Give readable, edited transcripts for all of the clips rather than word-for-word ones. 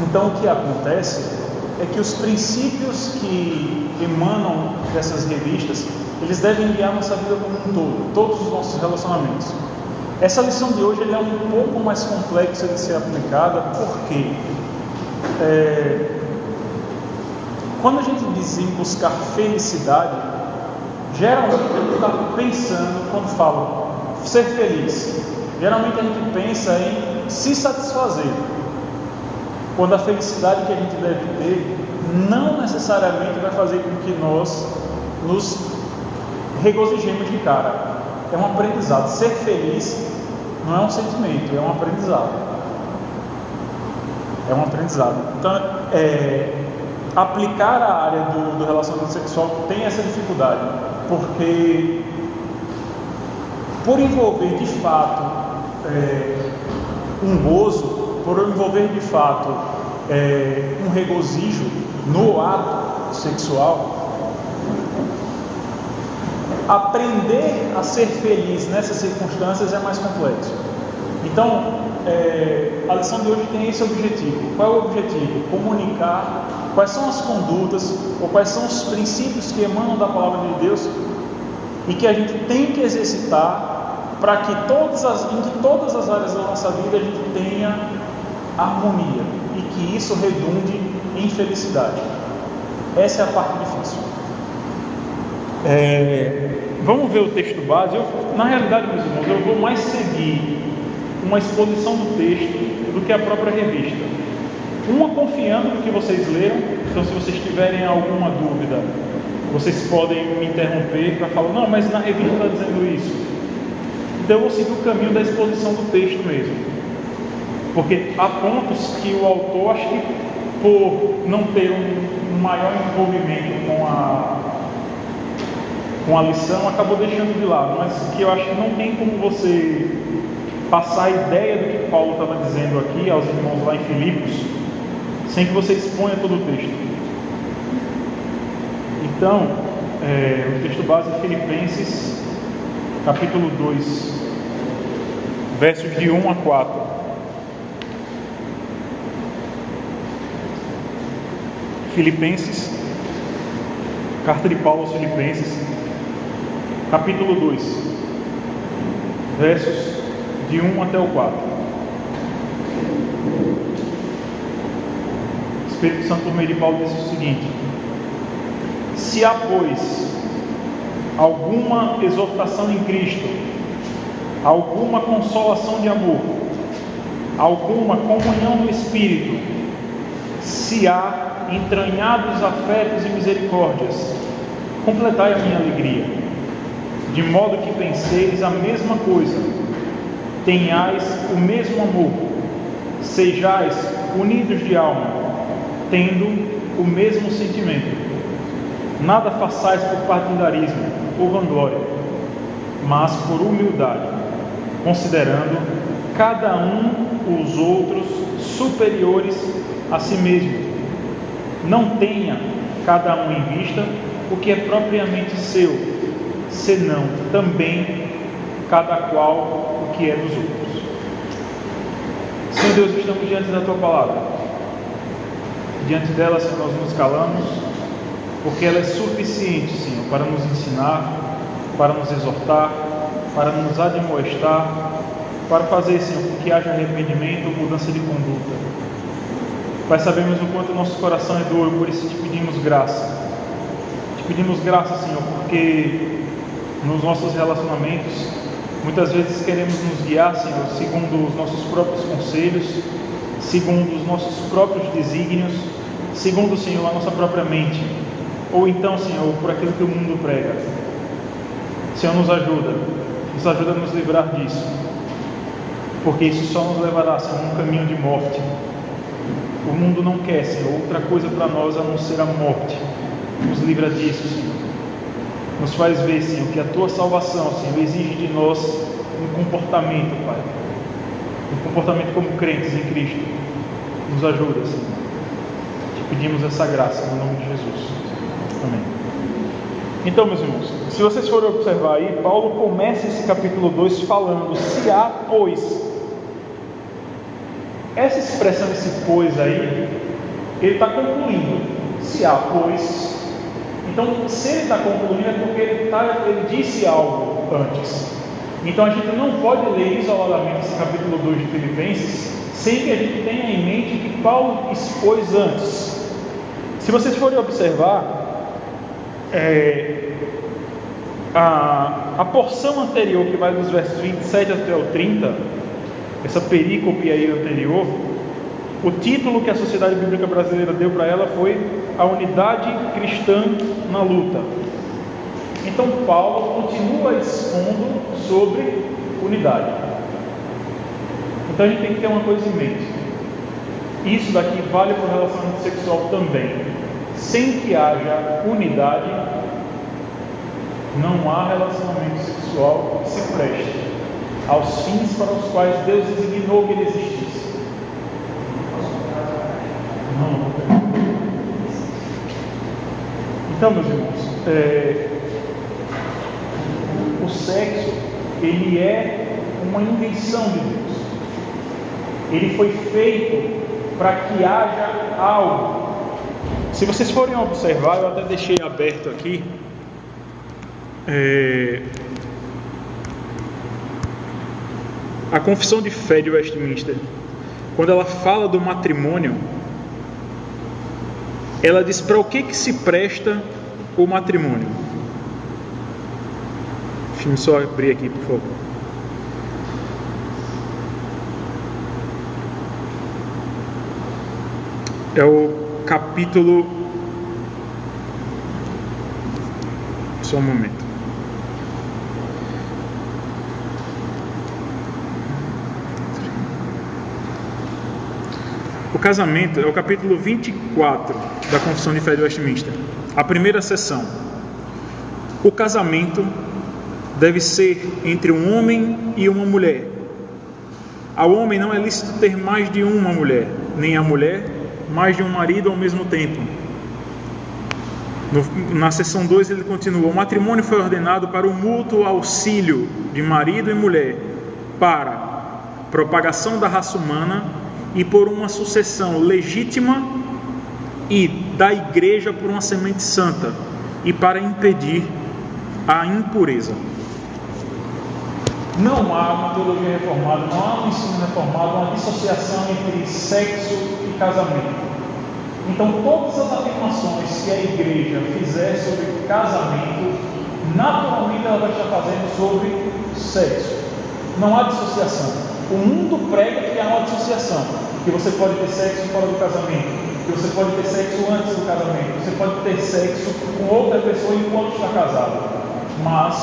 Então, o que acontece é que os princípios que emanam dessas revistas, eles devem guiar nossa vida como um todo, todos os nossos relacionamentos. Essa lição de hoje é um pouco mais complexa de ser aplicada, porque quando a gente diz em buscar felicidade, geralmente a gente está pensando, quando fala ser feliz, geralmente a gente pensa em se satisfazer, quando a felicidade que a gente deve ter não necessariamente vai fazer com que nós nos regozijemos de cara. É um aprendizado. Ser feliz não é um sentimento, é um aprendizado. É um aprendizado. Então, aplicar a área do relacionamento sexual tem essa dificuldade, porque por envolver de fato um gozo, por envolver de fato um regozijo no ato sexual, aprender a ser feliz nessas circunstâncias é mais complexo. Então, a lição de hoje tem esse objetivo. Qual é o objetivo? Comunicar quais são as condutas ou quais são os princípios que emanam da palavra de Deus e que a gente tem que exercitar para que em todas as áreas da nossa vida a gente tenha harmonia e que isso redunde em felicidade. Essa é a parte difícil. Vamos ver o texto base. Na realidade, meus irmãos, eu vou mais seguir uma exposição do texto do que a própria revista. Uma confiando no que vocês leram. Então, se vocês tiverem alguma dúvida, vocês podem me interromper para falar, não, mas na revista está dizendo isso. Então eu vou seguir o caminho da exposição do texto mesmo, porque há pontos que o autor, acho que por não ter um maior envolvimento com a lição, acabou deixando de lado, mas que eu acho que não tem como você passar a ideia do que Paulo estava dizendo aqui aos irmãos lá em Filipos, sem que você exponha todo o texto. Então, o texto base é Filipenses, capítulo 2, versos de 1 a 4. Filipenses, carta de Paulo aos Filipenses, capítulo 2, versos de 1 até o 4. O Espírito Santo, por meio de Paulo, diz o seguinte: se há, pois, alguma exortação em Cristo, alguma consolação de amor, alguma comunhão no Espírito, se há entranhados afetos e misericórdias, completai a minha alegria, de modo que penseis a mesma coisa, tenhais o mesmo amor, sejais unidos de alma, tendo o mesmo sentimento. Nada façais por partidarismo ou vanglória, mas por humildade, considerando cada um os outros superiores a si mesmo. Não tenha cada um em vista o que é propriamente seu, senão também cada qual o que é dos outros. Senhor Deus, estamos diante da Tua palavra. Diante dela, Senhor, nós nos calamos, porque ela é suficiente, Senhor, para nos ensinar, para nos exortar, para nos admoestar, para fazer, Senhor, com que haja arrependimento ou mudança de conduta. Pai, sabemos o quanto o nosso coração é duro, por isso te pedimos graça. Te pedimos graça, Senhor, porque nos nossos relacionamentos, muitas vezes queremos nos guiar, Senhor, segundo os nossos próprios conselhos, segundo os nossos próprios desígnios, segundo, Senhor, a nossa própria mente, ou então, Senhor, por aquilo que o mundo prega. Senhor, nos ajuda a nos livrar disso, porque isso só nos levará, Senhor, a um caminho de morte. O mundo não quer, Senhor, outra coisa para nós a não ser a morte. Nos livra disso, Senhor. Nos faz ver, Senhor, que a Tua salvação, Senhor, exige de nós um comportamento, Pai. Um comportamento como crentes em Cristo. Nos ajuda, Senhor. Te pedimos essa graça, no nome de Jesus. Amém. Então, meus irmãos, se vocês forem observar aí, Paulo começa esse capítulo 2 falando: se há, pois. Essa expressão, esse pois aí, ele está concluindo. Se há pois, então se ele está concluindo é porque ele disse algo antes. Então a gente não pode ler isoladamente esse capítulo 2 de Filipenses sem que a gente tenha em mente que Paulo expôs antes. Se vocês forem observar, a porção anterior, que vai dos versos 27 até o 30, essa perícope aí anterior, o título que a Sociedade Bíblica Brasileira deu para ela foi A Unidade Cristã na Luta. Então Paulo continua expondo sobre unidade. Então a gente tem que ter uma coisa em mente. Isso daqui vale para o relacionamento sexual também. Sem que haja unidade, não há relacionamento sexual que se preste aos fins para os quais Deus designou que ele existisse. Não. Então, meus irmãos, o sexo, ele é uma invenção de Deus. Ele foi feito para que haja algo. Se vocês forem observar, eu até deixei aberto aqui, a Confissão de Fé de Westminster, quando ela fala do matrimônio, ela diz para o que se presta o matrimônio. Deixa eu só abrir aqui, por favor. É o capítulo... Só um momento. O casamento é o capítulo 24 da Confissão de Fé de Westminster. A primeira seção. O casamento deve ser entre um homem e uma mulher. Ao homem não é lícito ter mais de uma mulher, nem à mulher mais de um marido ao mesmo tempo. Na seção 2 ele continua: o matrimônio foi ordenado para o mútuo auxílio de marido e mulher, para propagação da raça humana e por uma sucessão legítima, e da igreja por uma semente santa, e para impedir a impureza. Não há uma teologia reformada, não há um ensino reformado, uma dissociação entre sexo e casamento. Então todas as afirmações que a igreja fizer sobre casamento, naturalmente ela vai estar fazendo sobre sexo. Não há dissociação. O mundo prega que há uma dissociação, que você pode ter sexo fora do casamento, que você pode ter sexo antes do casamento, você pode ter sexo com outra pessoa enquanto está casado. Mas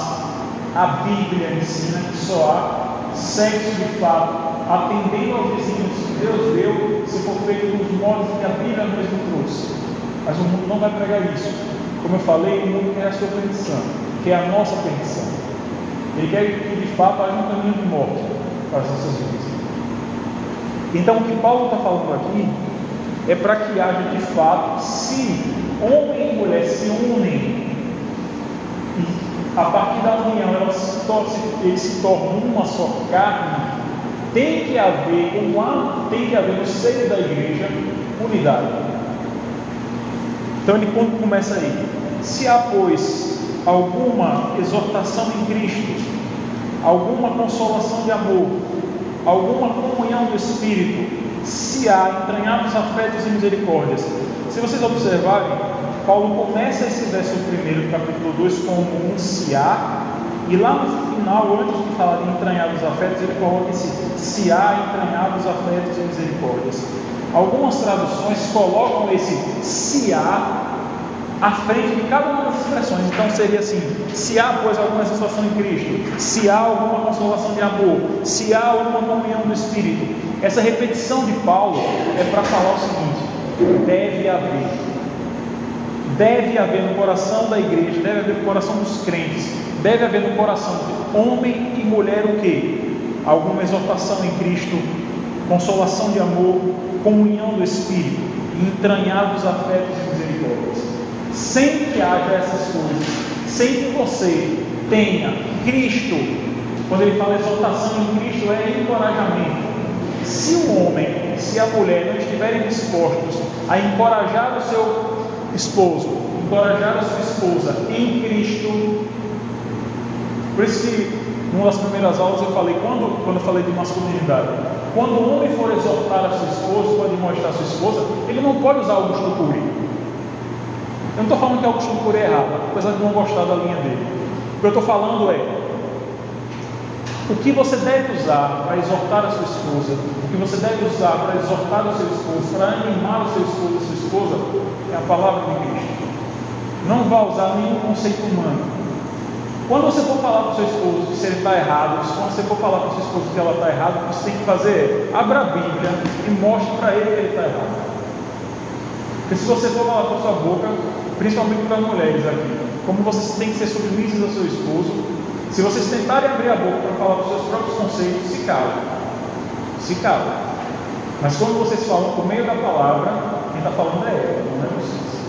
a Bíblia ensina que só há sexo de fato, atendendo aos desígnios que Deus deu, se for feito nos modos que a Bíblia mesmo trouxe. Mas o mundo não vai pregar isso. Como eu falei, o mundo quer a sua perdição, quer a nossa perdição. Ele quer que de fato haja um caminho de morte para as nossas vidas. Então o que Paulo está falando aqui é para que haja de fato, se homem e mulher se unem, e a partir da união eles se tornam uma só carne, tem que haver no seio da igreja unidade. Então ele começa aí: se há, pois, alguma exortação em Cristo, alguma consolação de amor, alguma comunhão do Espírito, se há entranhados afetos e misericórdias. Se vocês observarem, Paulo começa esse verso primeiro do capítulo 2 como um se há, e lá no final, antes de falar de entranhados afetos, ele coloca esse se há entranhados afetos e misericórdias. Algumas traduções colocam esse se há à frente de cada uma das expressões. Então seria assim: se há, pois, alguma exortação em Cristo, se há alguma consolação de amor, se há alguma comunhão do Espírito. Essa repetição de Paulo é para falar o seguinte: deve haver no coração da igreja, deve haver no coração dos crentes, deve haver no coração de homem e mulher o quê? Alguma exortação em Cristo, consolação de amor, comunhão do Espírito, entranhados afetos e misericórdias. Sem que haja essas coisas, sem que você tenha Cristo, quando ele fala exortação em Cristo, é encorajamento. Se o homem se a mulher não estiverem dispostos a encorajar o seu esposo, encorajar a sua esposa em Cristo. Por isso que, numa das primeiras aulas, eu falei, quando eu falei de masculinidade, quando o homem for exortar a sua esposa, for demonstrar a sua esposa, ele não pode usar Augusto Cury. Eu não estou falando que Augusto Cury é errado, apesar de não gostar da linha dele. O que eu estou falando é, o que você deve usar para exortar a sua esposa, o que você deve usar para exortar o seu esposo, para animar o seu esposo e a sua esposa, é a palavra de Cristo. Não vá usar nenhum conceito humano. Quando você for falar para o seu esposo se ele está errado, quando você for falar para o seu esposo que ela está errada, o que você tem que fazer é abra a Bíblia e mostre para ele que ele está errado. Porque se você for falar com a sua boca, principalmente para mulheres aqui, como vocês têm que ser submissos ao seu esposo, se vocês tentarem abrir a boca para falar dos seus próprios conceitos, se calem. Se calem. Mas quando vocês falam por meio da palavra, quem está falando é ela, não é vocês.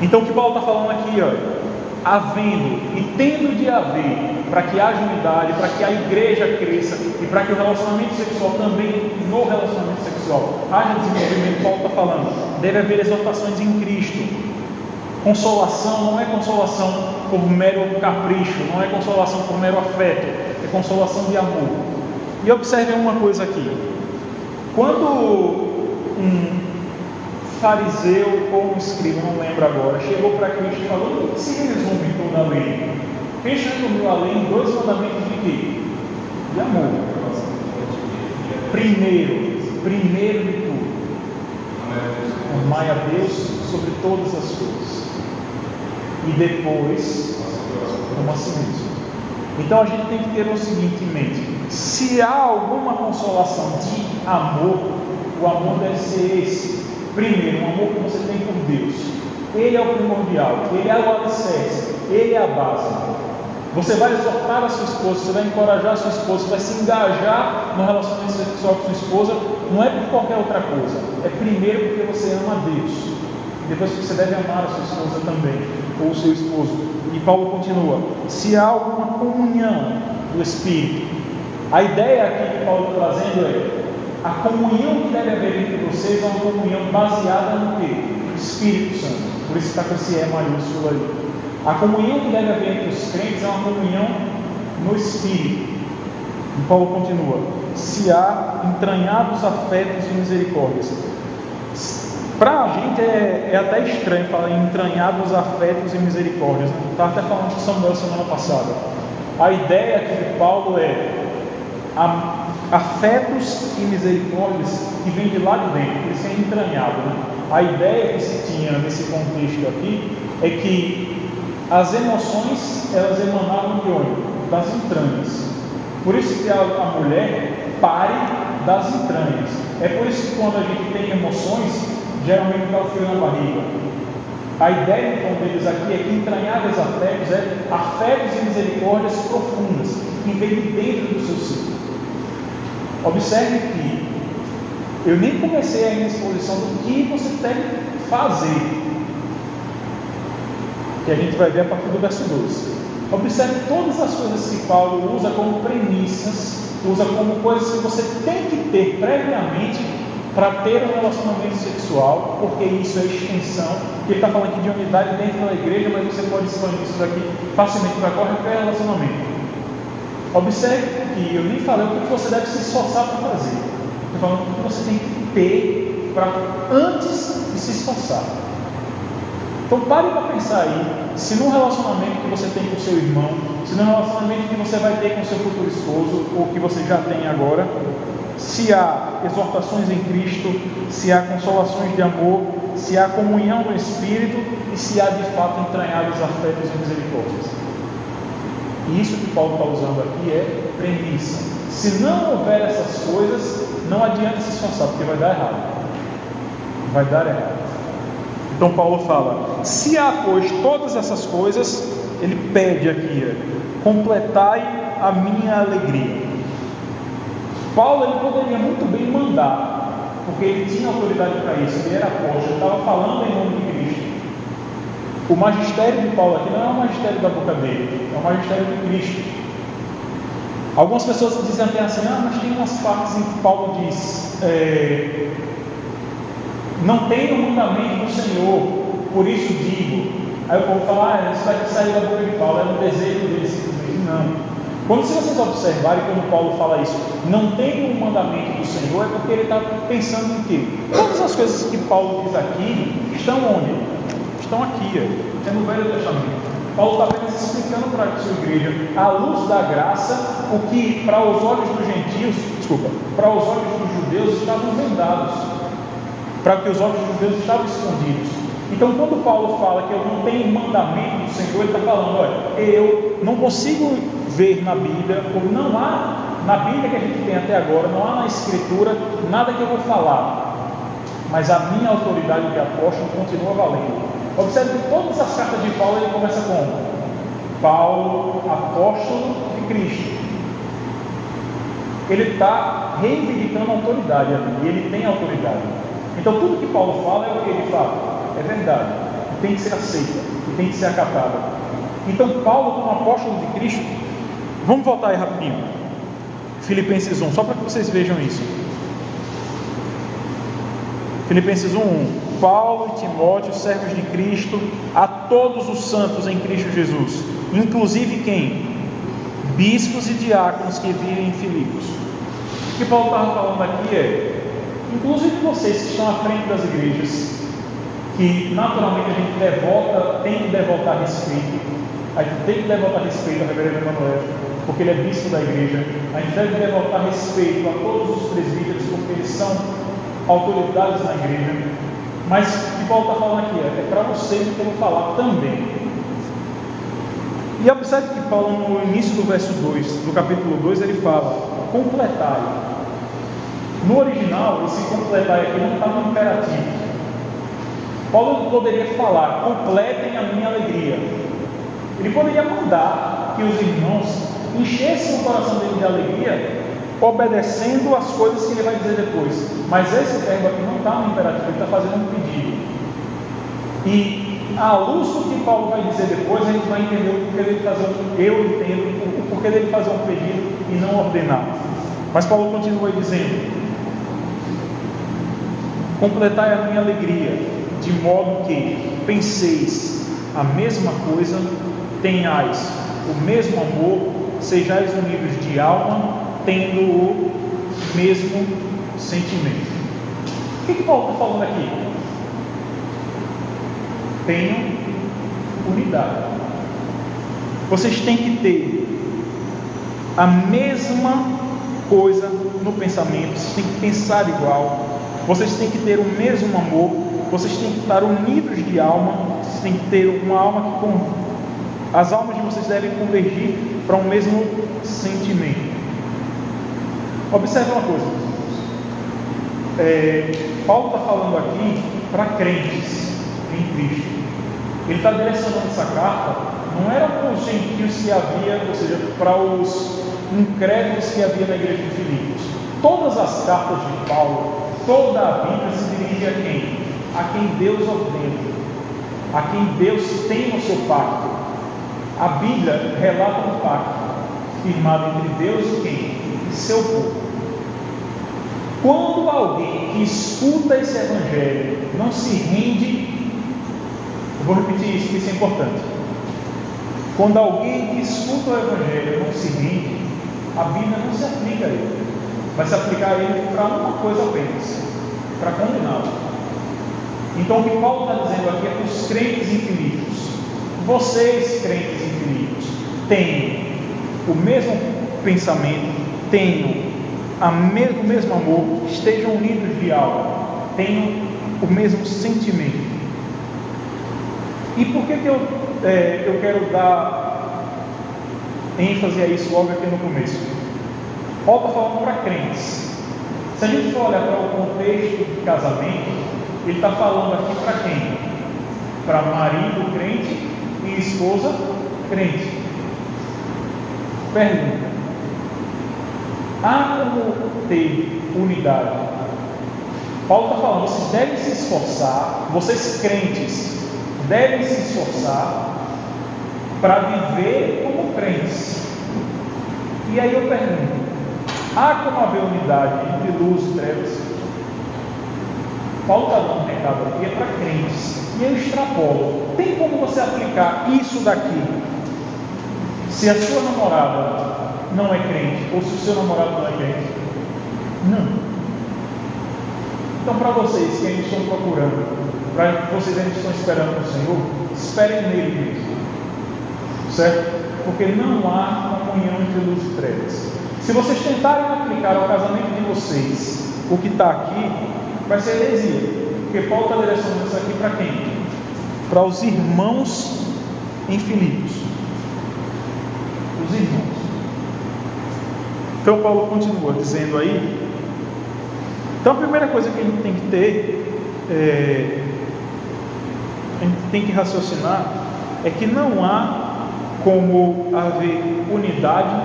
Então o que Paulo está falando aqui, havendo e tendo de haver, para que haja unidade, para que a igreja cresça e para que o relacionamento sexual também, no relacionamento sexual, haja desenvolvimento, Paulo está falando, deve haver exortações em Cristo. Consolação não é consolação por mero capricho, não é consolação por mero afeto, é consolação de amor. E observem uma coisa aqui, quando um fariseu ou um escriba, não lembro agora, chegou para Cristo e falou, o que se resume toda a lei? Cristo resumiu a lei em 2 mandamentos de quê? De amor. Primeiro de tudo, amai a Deus sobre todas as coisas. E depois, como a si mesmo. Então a gente tem que ter o seguinte em mente: se há alguma consolação de amor, o amor deve ser esse. Primeiro, um amor que você tem por Deus. Ele é o primordial, ele é o alicerce, ele é a base. Você vai exortar a sua esposa, você vai encorajar a sua esposa, você vai se engajar no relacionamento sexual com sua esposa, não é por qualquer outra coisa. É primeiro porque você ama a Deus. Depois você deve amar a sua esposa também, ou o seu esposo. E Paulo continua: se há alguma comunhão do Espírito. A ideia aqui que Paulo está trazendo é a comunhão que deve haver entre vocês é uma comunhão baseada no quê? No Espírito Santo. Por isso está com esse E maiúsculo aí. A comunhão que deve haver entre os crentes é uma comunhão no Espírito. E Paulo continua: se há entranhados afetos e misericórdias. Para a gente é até estranho falar em entranhados afetos e misericórdias. Estava até falando com Samuel semana passada. A ideia aqui de Paulo é afetos e misericórdias que vem de lá de dentro, por isso é entranhado. A ideia que se tinha nesse contexto aqui é que as emoções, elas emanavam de onde? Das entranhas. Por isso que a mulher pare das entranhas. É por isso que quando a gente tem emoções, geralmente está o frio na barriga. A ideia então deles aqui é que entranháveis afetos é afetos e misericórdias profundas, que vem de dentro do seu ser. Observe que eu nem comecei ainda a exposição do que você deve fazer, que a gente vai ver a partir do verso 2. Observe todas as coisas que Paulo usa como premissas, usa como coisas que você tem que ter previamente para ter um relacionamento sexual, porque isso é extensão. Ele está falando aqui de unidade dentro da igreja, mas você pode expandir isso daqui facilmente para qualquer relacionamento. Observe que eu nem falei o que você deve se esforçar para fazer. Estou falando o que você tem que ter para antes de se esforçar. Então pare para pensar aí, se no relacionamento que você tem com o seu irmão, se no relacionamento que você vai ter com o seu futuro esposo, ou que você já tem agora, se há exortações em Cristo, se há consolações de amor, se há comunhão no Espírito e se há de fato entranhados afetos e misericórdias. E isso que Paulo está usando aqui é premissa. Se não houver essas coisas, não adianta se esforçar, porque vai dar errado. Vai dar errado. Então Paulo fala: se há, pois, todas essas coisas, ele pede aqui: completai a minha alegria. Paulo ele poderia muito bem mandar, porque ele tinha autoridade para isso, ele era apóstolo, ele estava falando em nome de Cristo. O magistério de Paulo aqui não é o magistério da boca dele, é o magistério de Cristo. Algumas pessoas dizem até assim, mas tem umas partes em que Paulo diz, não tem o mandamento do Senhor, por isso digo. Aí o povo fala, isso vai sair da boca de Paulo, é um desejo dele simplesmente. Não. Quando se vocês observarem, quando Paulo fala isso, não tem o mandamento do Senhor, é porque ele está pensando em quê? Todas as coisas que Paulo diz aqui, estão onde? Estão aqui, é no Velho Testamento. Paulo está apenas explicando para a sua igreja, à luz da graça, o que para os olhos dos gentios, para os olhos dos judeus estavam vendados, para que os olhos dos judeus estavam escondidos. Então, quando Paulo fala que eu não tenho mandamento do Senhor, ele está falando, olha, eu não consigo ver na Bíblia, ou não há na Bíblia que a gente tem até agora, não há na Escritura nada que eu vou falar, mas a minha autoridade de apóstolo continua valendo. Observe que todas as cartas de Paulo ele começa com Paulo, apóstolo de Cristo. Ele está reivindicando a autoridade, e ele tem autoridade. Então tudo que Paulo fala é o que ele fala. É verdade, tem que ser aceita, tem que ser acatada. Então Paulo, como apóstolo de Cristo, vamos voltar aí rapidinho, Filipenses 1, só para que vocês vejam isso. Filipenses 1:1. Paulo e Timóteo, servos de Cristo, a todos os santos em Cristo Jesus, inclusive quem? Bispos e diáconos que vivem em Filipos. O que Paulo estava falando aqui inclusive vocês que estão à frente das igrejas, que naturalmente a gente tem que devotar respeito, a gente tem que devotar respeito ao reverendo Emanuel, porque ele é bispo da igreja. A gente deve devotar respeito a todos os presbíteros, porque eles são autoridades na igreja. Mas o que Paulo está falando aqui é para vocês que eu vou falar também. E observe que Paulo, no início do verso 2, do capítulo 2, ele fala, completai. No original, esse completai aqui não está no imperativo. Paulo poderia falar, completem a minha alegria. Ele poderia mandar que os irmãos enchessem o coração dele de alegria, obedecendo as coisas que ele vai dizer depois. Mas esse verbo aqui não está no imperativo, ele está fazendo um pedido. E à luz do que Paulo vai dizer depois, a gente vai entender o porquê dele fazer o porquê dele fazer um pedido e não ordenar. Mas Paulo continua dizendo, completai a minha alegria, de modo que penseis a mesma coisa, tenhais o mesmo amor, sejais unidos de alma, tendo o mesmo sentimento. O que Paulo está falando aqui? Tenham unidade. Vocês têm que ter a mesma coisa no pensamento, vocês têm que pensar igual, vocês têm que ter o mesmo amor, vocês têm que estar unidos de alma, vocês têm que ter uma alma que as almas de vocês devem convergir para um mesmo sentimento. Observe uma coisa, Paulo está falando aqui para crentes em Cristo. Ele está direcionando essa carta, não era para os gentios que havia, ou seja, para os incrédulos que havia na igreja de Filipos. Todas as cartas de Paulo, toda a Bíblia se dirige a quem? A quem Deus ordena, a quem Deus tem no seu pacto. A Bíblia relata um pacto firmado entre Deus e quem? E seu povo. Quando alguém que escuta esse evangelho não se rende, eu vou repetir isso, porque isso é importante. Quando alguém que escuta o evangelho não se rende, a Bíblia não se aplica a ele, vai se aplicar a ele para uma coisa apenas, para condená-lo. Então o que Paulo está dizendo aqui é para os crentes em Filipos. Vocês, crentes em Filipos, tenham o mesmo pensamento, tenham o mesmo amor, estejam unidos de alma, tenham o mesmo sentimento. E por que eu quero dar ênfase a isso logo aqui no começo? Paulo está falando para crentes. Se a gente for olhar para o contexto de casamento, ele está falando aqui para quem? Para marido crente e esposa crente. Pergunta: há como ter unidade? Paulo está falando, vocês devem se esforçar, vocês crentes devem se esforçar para viver como crentes. E aí eu pergunto: há como haver unidade entre luz e trevas? Paulo está dando um recado aqui, é para crentes. E eu extrapolo. Tem como você aplicar isso daqui se a sua namorada não é crente, ou se o seu namorado não é crente? Não. Então, para vocês que ainda estão procurando, para vocês ainda estão esperando no Senhor, esperem nele mesmo. Certo? Porque não há comunhão entre luz e trevas. Se vocês tentarem aplicar ao casamento de vocês o que está aqui, vai ser heresia. Porque Paulo está direcionando isso aqui para quem? Para os irmãos em Filipos. Os irmãos. Então Paulo continua dizendo aí. Então a primeira coisa que a gente tem que ter, a gente tem que raciocinar, é que não há como haver unidade,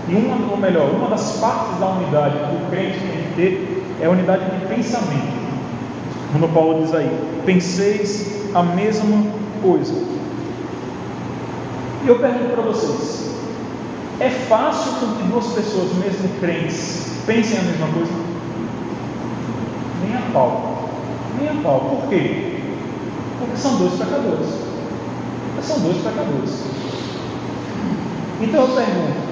e uma das partes da unidade que o crente tem que ter é a unidade de pensamento. Quando Paulo diz aí: penseis a mesma coisa. E eu pergunto para vocês: é fácil que duas pessoas, mesmo crentes, pensem a mesma coisa? Nem a pau. Nem a pau. Por quê? Porque são dois pecadores. São dois pecadores. Então eu pergunto: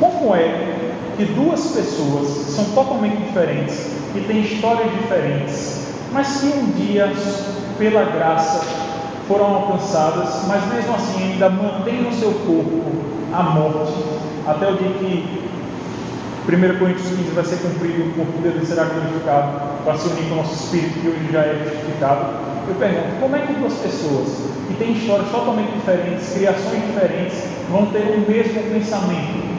como é que duas pessoas são totalmente diferentes, que têm histórias diferentes, mas que um dia, pela graça, foram alcançadas, mas mesmo assim ainda mantêm no seu corpo a morte, até o dia que 1 Coríntios 15 vai ser cumprido, o corpo dele será glorificado, para se unir com o nosso espírito, que hoje já é justificado? Eu pergunto: como é que duas pessoas que têm histórias totalmente diferentes, criações diferentes, vão ter o mesmo pensamento?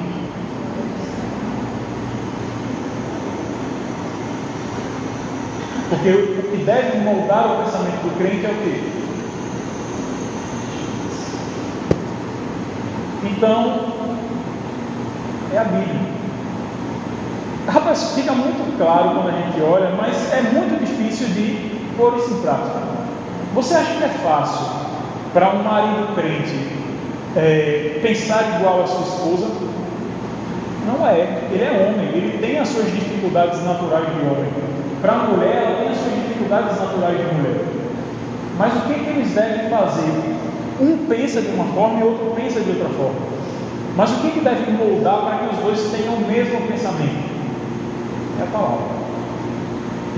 Porque o que deve moldar o pensamento do crente é o quê? Então, é a Bíblia. Rapaz, fica muito claro quando a gente olha, mas é muito difícil de pôr isso em prática. Você acha que é fácil para um marido crente pensar igual a sua esposa? Não é. Ele é homem, ele tem as suas dificuldades naturais de homem. Para a mulher, ela tem as suas dificuldades naturais de mulher. Mas o que eles devem fazer? Um pensa de uma forma e o outro pensa de outra forma. Mas o que deve moldar para que os dois tenham o mesmo pensamento? É a palavra.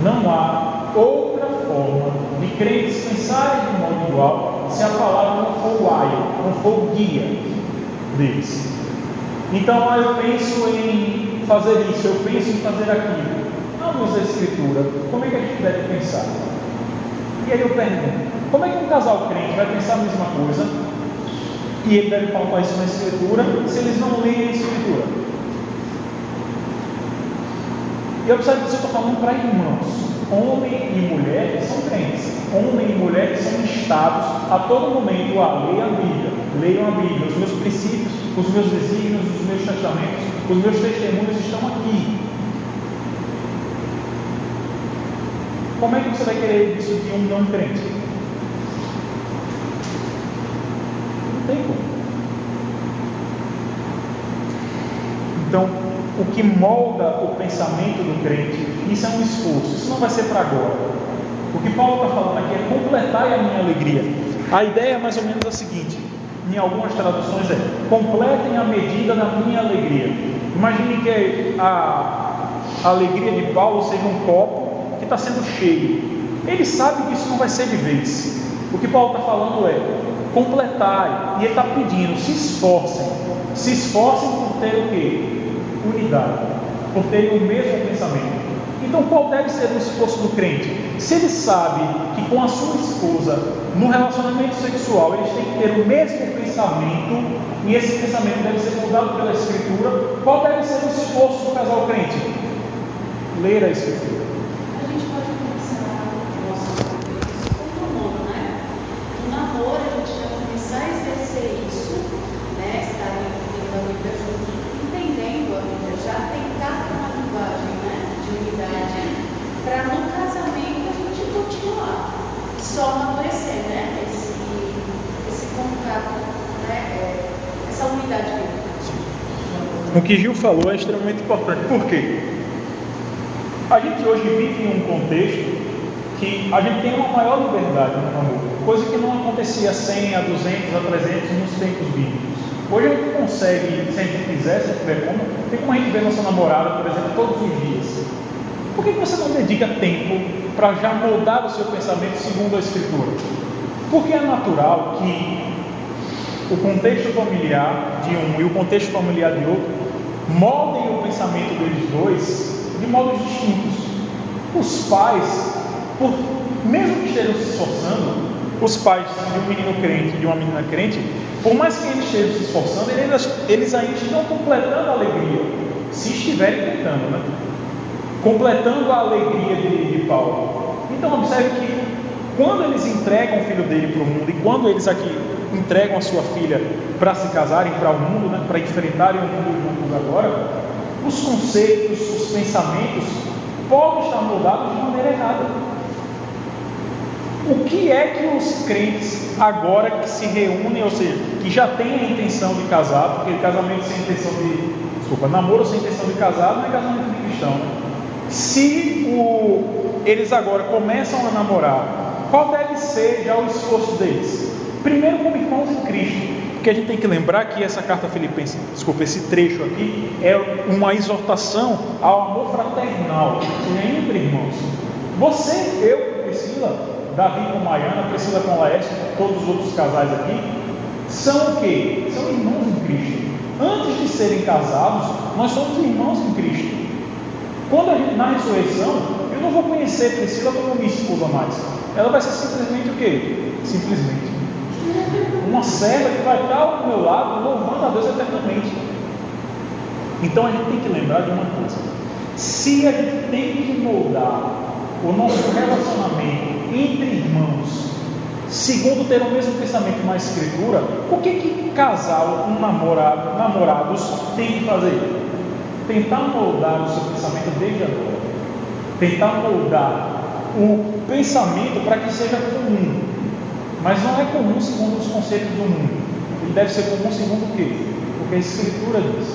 Não há outra forma de crentes pensarem de modo igual se a palavra não for o aio, não for o guia deles. Então, eu penso em fazer isso, eu penso em fazer aquilo. Vamos à Escritura. Como é que a gente deve pensar? E aí eu pergunto: como é que um casal crente vai pensar a mesma coisa e ele deve pautar isso na Escritura se eles não leem a Escritura? E observe que eu estou falando para irmãos. Homem e mulher que são crentes. Homem e mulher que são instados a todo momento a ler a Bíblia. Leiam a Bíblia. Os meus princípios, os meus desígnios, os meus testamentos, os meus testemunhos estão aqui. Como é que você vai querer isso de um não crente? Não tem como. Então, o que molda o pensamento do crente, isso é um esforço, isso não vai ser para agora. O que Paulo está falando aqui é completar a minha alegria. A ideia é mais ou menos a seguinte: em algumas traduções é: completem a medida da minha alegria. Imagine que a alegria de Paulo seja um copo que está sendo cheio. Ele sabe que isso não vai ser de vez. O que Paulo está falando é: completai. E ele está pedindo: se esforcem. Se esforcem por ter o quê? Unidade. Por ter o mesmo pensamento. Então, qual deve ser o esforço do crente? Se ele sabe que com a sua esposa, no relacionamento sexual, eles têm que ter o mesmo pensamento, e esse pensamento deve ser mudado pela Escritura, qual deve ser o esforço do casal crente? Ler a Escritura. A gente pode começar como um modo, né? No namoro, a gente vai começar a exercer isso, né? Estar lendo a Bíblia junto, entendendo a Bíblia, já tentar ter uma linguagem, né, de unidade, para no casamento a gente continuar, só amadurecer, né? Esse contato, né? Essa unidade bíblica. O que Gil falou é extremamente importante. Por quê? A gente hoje vive em um contexto que a gente tem uma maior liberdade no namoro, coisa que não acontecia 100, a 200, a 300 nos tempos bíblicos. Hoje a gente consegue, se a gente quiser, se tiver como, tem como a gente ver nossa namorada, por exemplo, todos os dias. Por que você não dedica tempo para já moldar o seu pensamento segundo a Escritura? Porque é natural que o contexto familiar de um e o contexto familiar de outro moldem o pensamento deles dois de modos distintos. Os pais, mesmo que estejam se esforçando, os pais de um menino crente e de uma menina crente, por mais que eles estejam se esforçando, eles ainda estão completando a alegria, se estiverem tentando, né? Completando a alegria de Paulo. Então observe que quando eles entregam o filho dele para o mundo, e quando eles aqui entregam a sua filha para se casarem para o mundo, né, para enfrentarem o mundo juntos agora, os conceitos, os pensamentos podem estar moldados de maneira errada. O que é que os crentes agora que se reúnem, ou seja, que já têm a intenção de casar, porque casamento sem intenção de... namoro sem intenção de casar não é casamento de cristão. Se eles agora começam a namorar, qual deve ser já o esforço deles? Primeiro, como irmãos em Cristo, porque a gente tem que lembrar que essa carta Filipenses, esse trecho aqui é uma exortação ao amor fraternal, entre irmãos. Você, eu, Priscila, Davi com Maiana, Priscila com Laércio, todos os outros casais aqui, são o quê? São irmãos em Cristo. Antes de serem casados, nós somos irmãos em Cristo. Na ressurreição, eu não vou conhecer Priscila como minha esposa mais. Ela vai ser simplesmente o quê? Simplesmente uma serva que vai estar ao meu lado, louvando a Deus eternamente. Então a gente tem que lembrar de uma coisa: se a gente tem que moldar o nosso relacionamento entre irmãos segundo ter o mesmo pensamento na Escritura, o que casal, namorados tem que fazer? Tentar moldar o seu pensamento desde agora. Tentar moldar o pensamento para que seja comum. Mas não é comum segundo os conceitos do mundo. Ele deve ser comum segundo o quê? Porque a Escritura diz.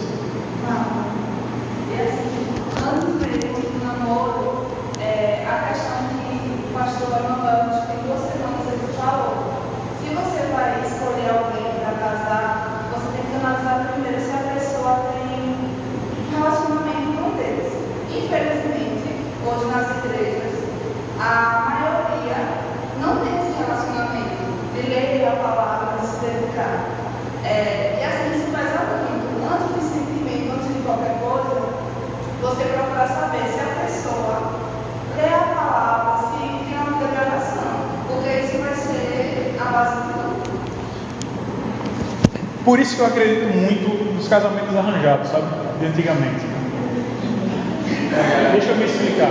E assim, antes mesmo do namoro, a questão que o pastor Manuel, tem 2 semanas ele falou. Se você vai escolher alguém para casar, você tem que analisar primeiro se a pessoa tem relacionamento com Deus. Infelizmente, hoje nas igrejas, a maioria não tem esse relacionamento de ler a palavra, de se dedicar. E assim isso faz muito. Antes do sentimento, antes de qualquer coisa, você procurar saber se a pessoa lê a palavra, se tem uma vida de oração, porque isso vai ser a base de tudo. Por isso que eu acredito muito nos casamentos arranjados, sabe? De antigamente. Deixa eu me explicar.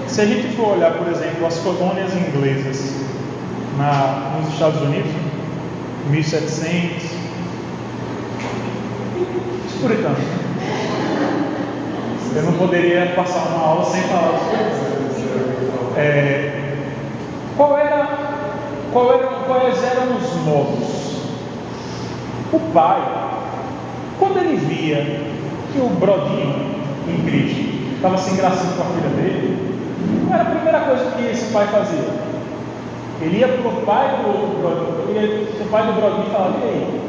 Se a gente for olhar, por exemplo, as colônias inglesas nos Estados Unidos, 1700, os puritanos. Eu não poderia passar uma aula sem falar dos puritanos. Quais eram os modos? O pai, quando ele via que o brodinho em Cristo estava se engraçando com a filha dele, não era a primeira coisa que esse pai fazia. Ele ia para o pai do outro brodinho, ele ia para o pai do brodinho e falava: e aí,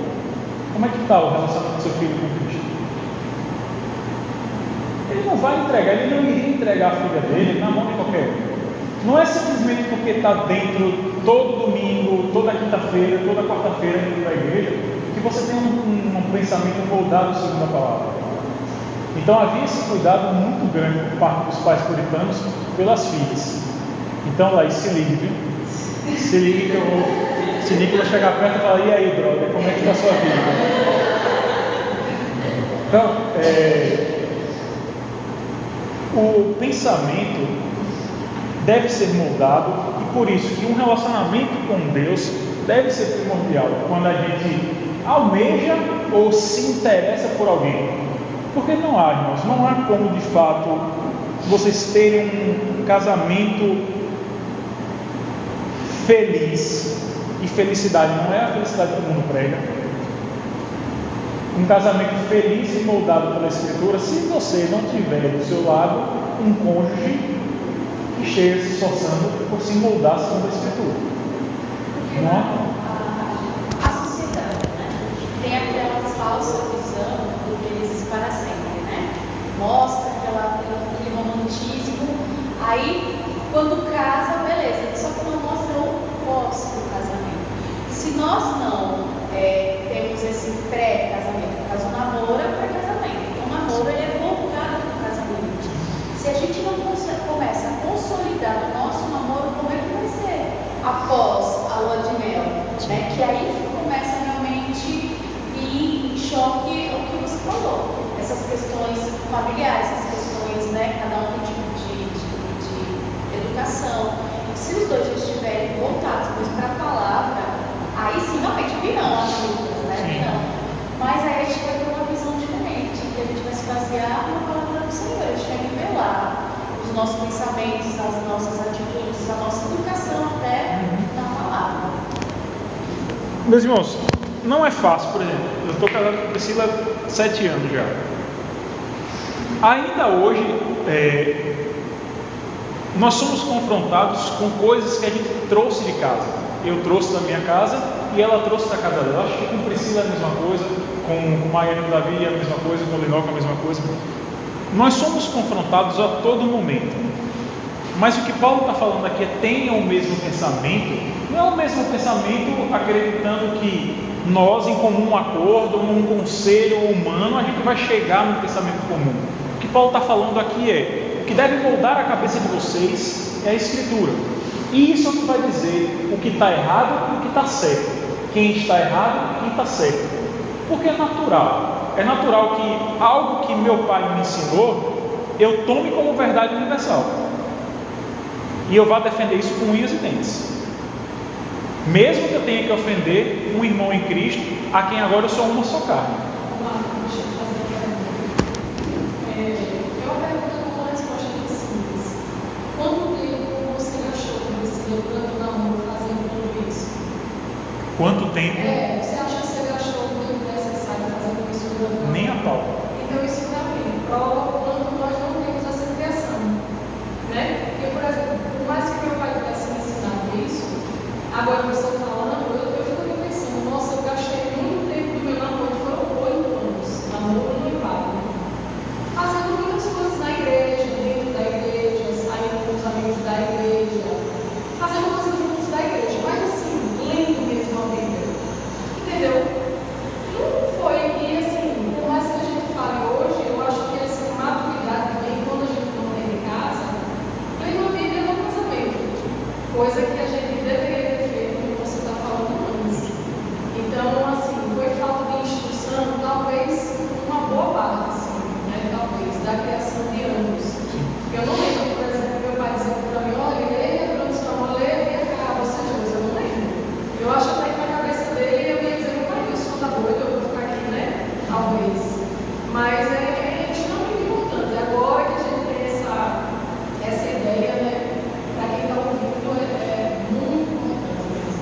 como é que está o relacionamento do seu filho com Cristo? Ele não vai entregar, ele não iria entregar a filha dele na mão de qualquer um. Não é simplesmente porque está dentro todo domingo, toda quinta-feira, toda quarta-feira dentro da igreja, que você tem um pensamento moldado segundo a palavra. Então havia esse cuidado muito grande por parte dos pais puritanos pelas filhas. Então lá, se ligue, viu? Se ligue que eu vou. Se Nicolas chegar perto e falar: e aí, brother, como é que está a sua vida? Então, o pensamento deve ser moldado, e por isso que um relacionamento com Deus deve ser primordial quando a gente almeja ou se interessa por alguém. Porque não há, irmãos, não há como de fato vocês terem um casamento feliz E felicidade não é a felicidade que o mundo prega. Um casamento feliz e moldado pela Escritura, se você não tiver do seu lado um cônjuge que esteja se esforçando por se moldar segundo a Escritura. Não? A sociedade, né, tem aquela falsa visão do felizes para sempre, né? Mostra aquele romantismo. Aí, quando casa, beleza, só que não mostra o pós do casamento. Se nós não temos esse pré-casamento, no caso, o namoro é pré-casamento. Então, o namoro ele é voltado para o casamento. Se a gente não começa a consolidar o nosso namoro, como é que vai ser após a lua de mel? Né? Que aí começa realmente a vir em choque o que você falou. Essas questões familiares, essas questões, né? Cada um tem tipo de educação. Se os dois já estiverem voltados para a palavra, aí sim realmente virão as lutas, né? Virão. Mas aí a gente vai ter uma visão diferente, que a gente vai se basear na palavra do Senhor, a gente vai nivelar os nossos pensamentos, as nossas atitudes, a nossa educação até na palavra. Meus irmãos, não é fácil, por exemplo, eu estou casado com a Priscila há 7 anos já. Ainda hoje, nós somos confrontados com coisas que a gente trouxe de casa. Eu trouxe da minha casa e ela trouxe da casa dela. Acho que com Priscila é a mesma coisa, com Mariana e Davi é a mesma coisa, com Linoca é a mesma coisa. Nós somos confrontados a todo momento. Mas o que Paulo está falando aqui é tenha o mesmo pensamento. Não é o mesmo pensamento acreditando que nós, em comum acordo, num conselho humano, a gente vai chegar num pensamento comum. O que Paulo está falando aqui é: o que deve moldar a cabeça de vocês é a Escritura. E isso é o que vai dizer o que está errado e o que está certo. Quem está errado e quem está certo. Porque é natural. É natural que algo que meu pai me ensinou, eu tome como verdade universal. E eu vá defender isso com unhas e dentes. Mesmo que eu tenha que ofender um irmão em Cristo, a quem agora eu sou uma só carne. Eu pergunto uma resposta muito simples. Quanto tempo você achou que você durante o namoro fazendo tudo isso? Quanto tempo? Você acha que você achou o tempo necessário fazendo isso durante o namoro? Nem a pau. Então isso também prova o quanto nós não temos essa criação, né? Porque, por exemplo, por mais que meu pai tivesse me ensinado isso, agora eu estou falando, eu fico pensando, nossa, eu gastei muito tempo do meu namoro, foram 8 anos, namoro no impacto, fazendo muitas coisas na igreja, dentro da igreja, saindo com os amigos da igreja, fazendo coisas juntos da igreja, mas assim, lendo mesmo a Bíblia, entendeu? Não foi que, assim, por mais que a gente fale hoje, eu acho que essa maturidade também, quando a gente não tem em casa, lendo a Bíblia no casamento, coisa que a gente deveria ter feito, como você está falando antes. Então, assim, foi falta de instrução, talvez uma boa parte, assim, né? Talvez, da criação de ambos. Eu não lembro, por exemplo, meu pai dizendo para mim, olha, leia, Brandon, leia, acaba, seja Deus, eu não lembro. Eu acho até que na cabeça dele eu ia dizer, meu pai, isso não tá doido, eu vou ficar aqui, né? Talvez. Mas é extremamente importante. Agora que a gente tem essa ideia, né? Para quem está ouvindo, é muito importante.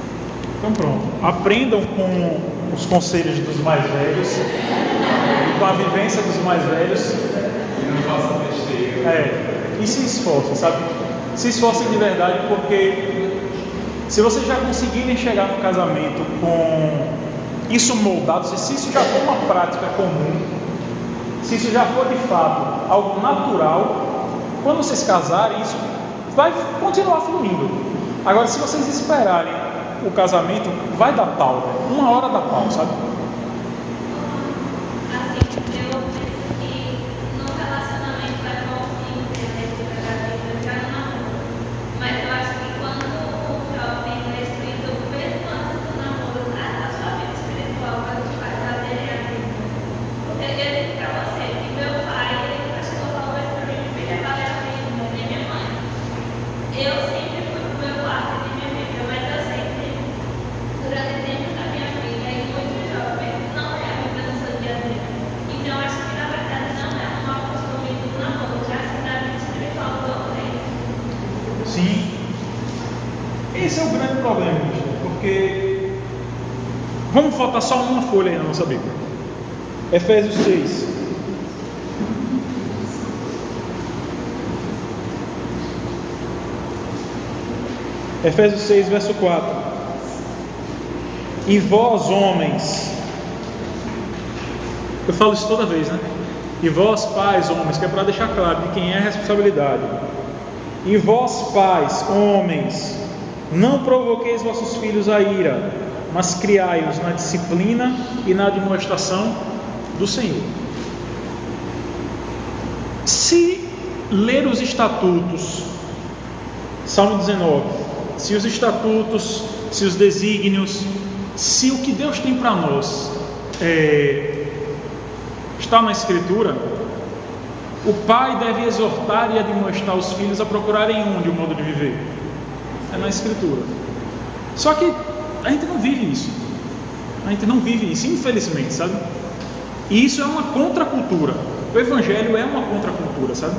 Então pronto, aprendam com os conselhos dos mais velhos e com a vivência dos mais velhos. E não façam besteira. E se esforcem, sabe? Se esforcem de verdade, porque se vocês já conseguirem chegar no casamento com isso moldado, se isso já for uma prática comum, se isso já for de fato algo natural, quando vocês casarem, isso vai continuar fluindo. Agora, se vocês esperarem o casamento, vai dar pau, uma hora dá pau, sabe? Assim, eu penso que no relacionamento vai conseguir entender que o casamento já no namoro. Mas eu acho que quando o jovem é espírito, mesmo antes do namoro, a sua vida espiritual vai te fazer aderir a Bíblia. Porque eu digo pra você que meu pai, ele nunca chegou a falar pra mim, filha, vai ler a Bíblia, nem minha mãe. Eu sempre fui pro meu quarto e li minha Bíblia, mas eu sempre, durante o tempo da minha vida, e muito jovem, não é a Bíblia no seu dia a dia. Então, eu acho que na verdade não é um mau costume do namoro, já que na vida espiritual do homem. Sim. Esse é o grande problema, porque Vamos faltar só uma folha aí na nossa Bíblia. Efésios 6. Efésios 6, verso 4. E vós, homens, eu falo isso toda vez, né? E vós, pais, homens, que é para deixar claro de quem é a responsabilidade. E vós, pais, homens, não provoqueis vossos filhos a ira, mas criai-os na disciplina e na admoestação do Senhor. Se ler os estatutos, Salmo 19, se os estatutos, se os desígnios, se o que Deus tem para nós está na Escritura, o pai deve exortar e admoestar os filhos a procurarem onde o modo de viver? É na Escritura. Só que a gente não vive isso. A gente não vive isso, infelizmente, sabe? E isso é uma contracultura. O Evangelho é uma contracultura, sabe?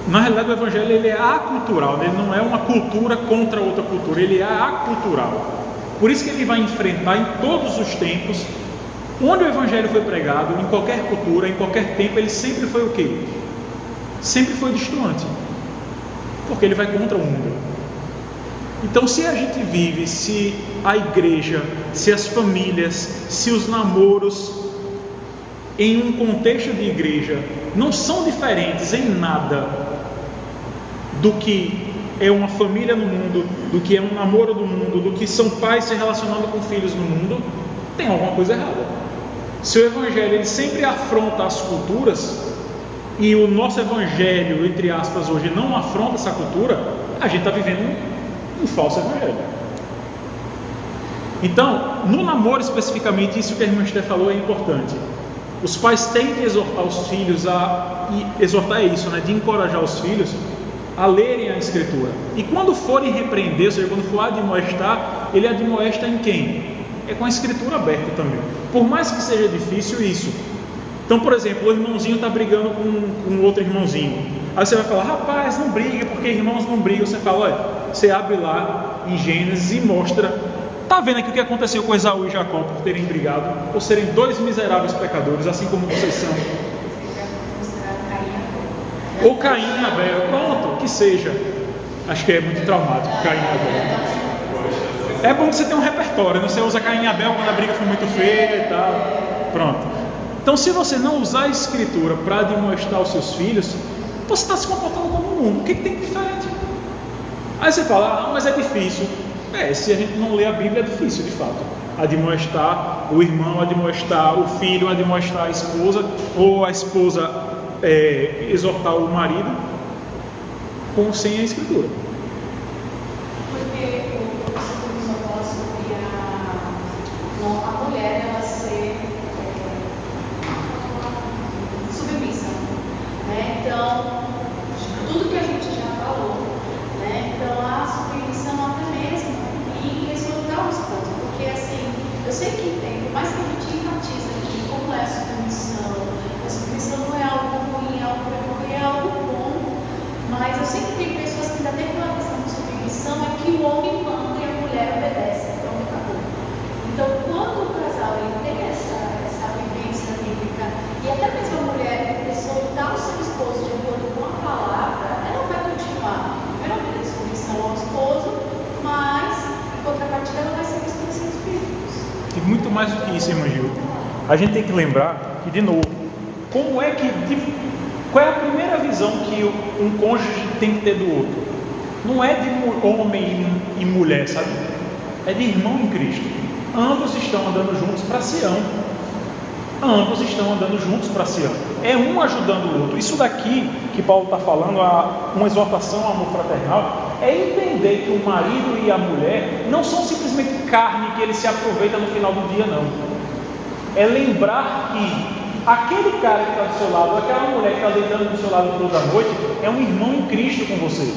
Na realidade, o Evangelho ele é acultural, ele não é uma cultura contra outra cultura, ele é acultural. Por isso que ele vai enfrentar em todos os tempos, onde o Evangelho foi pregado, em qualquer cultura, em qualquer tempo, ele sempre foi o quê? Sempre foi destoante, porque ele vai contra o mundo. Então, se a gente vive, se a igreja, se as famílias, se os namoros, em um contexto de igreja, não são diferentes em nada do que é uma família no mundo, do que é um namoro no mundo, do que são pais se relacionando com filhos no mundo, tem alguma coisa errada. Se o Evangelho ele sempre afronta as culturas, e o nosso Evangelho, entre aspas, hoje não afronta essa cultura, a gente está vivendo um falso Evangelho. Então, no namoro especificamente, isso que a irmã Esther falou é importante. Os pais têm que exortar os filhos exortar é isso, né? De encorajar os filhos a lerem a Escritura. E quando forem repreender, ou seja, quando for admoestar, ele admoesta em quem? É com a Escritura aberta também. Por mais que seja difícil isso. Então, por exemplo, o irmãozinho está brigando com outro irmãozinho. Aí você vai falar, rapaz, não brigue, porque irmãos não brigam. Você fala, olha, você abre lá em Gênesis e mostra. Está vendo aqui o que aconteceu com Esaú e Jacó por terem brigado, por serem dois miseráveis pecadores, assim como vocês são. Ou Caim e Abel, pronto, que seja. Acho que é muito traumático, Caim e Abel. É bom que você tenha um repertório, né? Você usa Caim e Abel quando a briga foi muito feia e tal. Pronto. Então, se você não usar a Escritura para admoestar os seus filhos, você está se comportando como o mundo. O que tem de diferente? Aí você fala, mas é difícil. Se a gente não lê a Bíblia, é difícil, de fato. Admoestar o irmão, admoestar o filho, admoestar a esposa, ou a esposa exortar o marido, sem a Escritura. Porque o professor fala sobre a mulher ela ser submissa, né? Então, tudo que a gente já falou, né? Então, a submissão até mesmo e exortar os pontos, porque assim, eu sei que tem, por mais que a gente enfatiza aqui como é a submissão não é algo ruim, é algo bom, mas eu sei que tem pessoas que ainda têm uma questão de submissão, é que o homem manda e a mulher obedece, então acabou. Então, quando o casal ele tem essa vivência bíblica, e até mesmo a mulher soltar o seu esposo de acordo com a palavra, ela vai continuar, primeiramente, submissão ao esposo, mas em contrapartida ela vai ser vista nos seus filhos. E muito mais do que isso, irmã Gil, a gente tem que lembrar que, de novo, qual é a primeira visão que um cônjuge tem que ter do outro? Não é de homem e mulher, sabe? É de irmão em Cristo. Ambos estão andando juntos para Sião. Ambos estão andando juntos para Sião. É um ajudando o outro. Isso daqui que Paulo está falando, uma exortação ao amor fraternal, é entender que o marido e a mulher não são simplesmente carne que ele se aproveita no final do dia, não. É lembrar que aquele cara que está do seu lado, aquela mulher que está deitando do seu lado toda noite, é um irmão em Cristo com você.